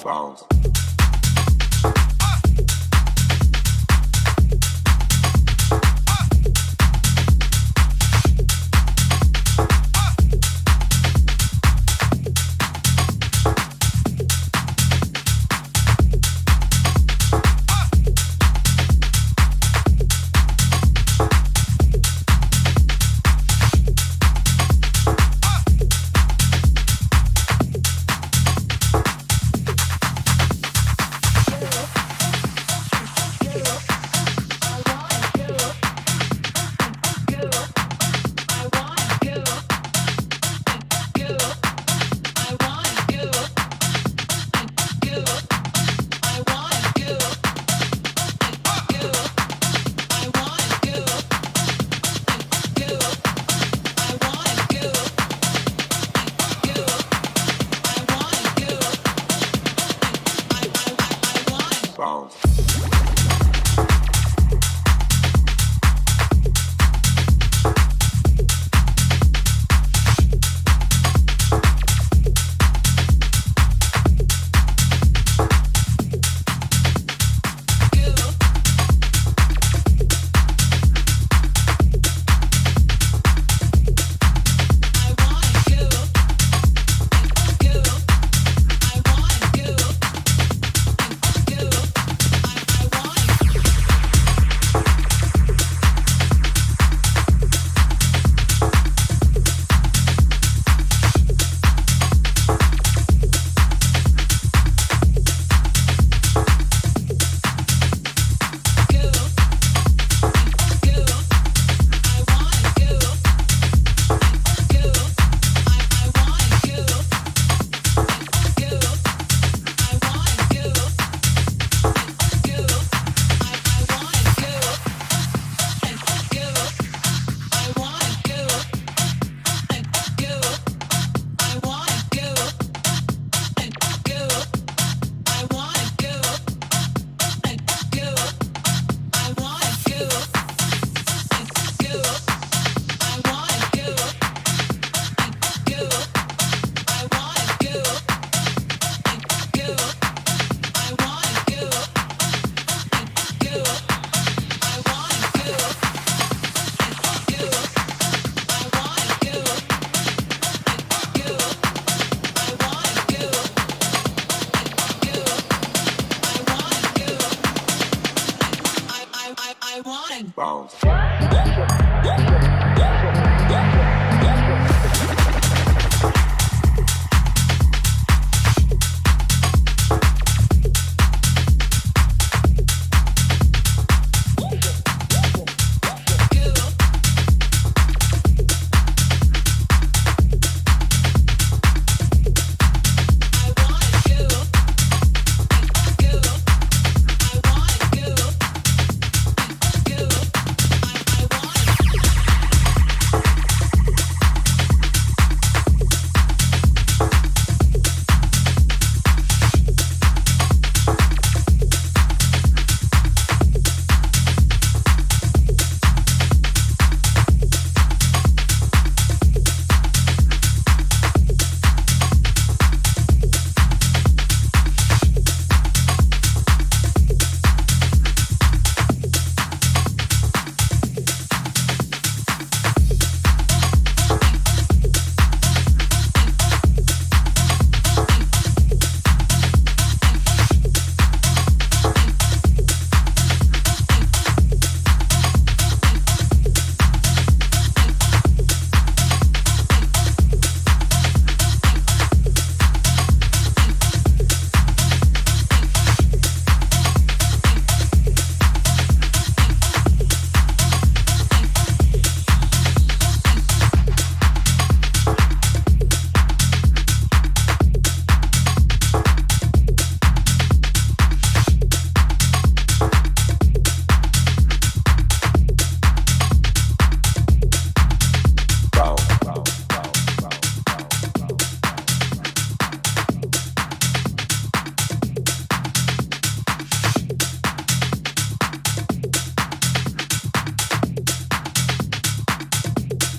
Balls. bounce.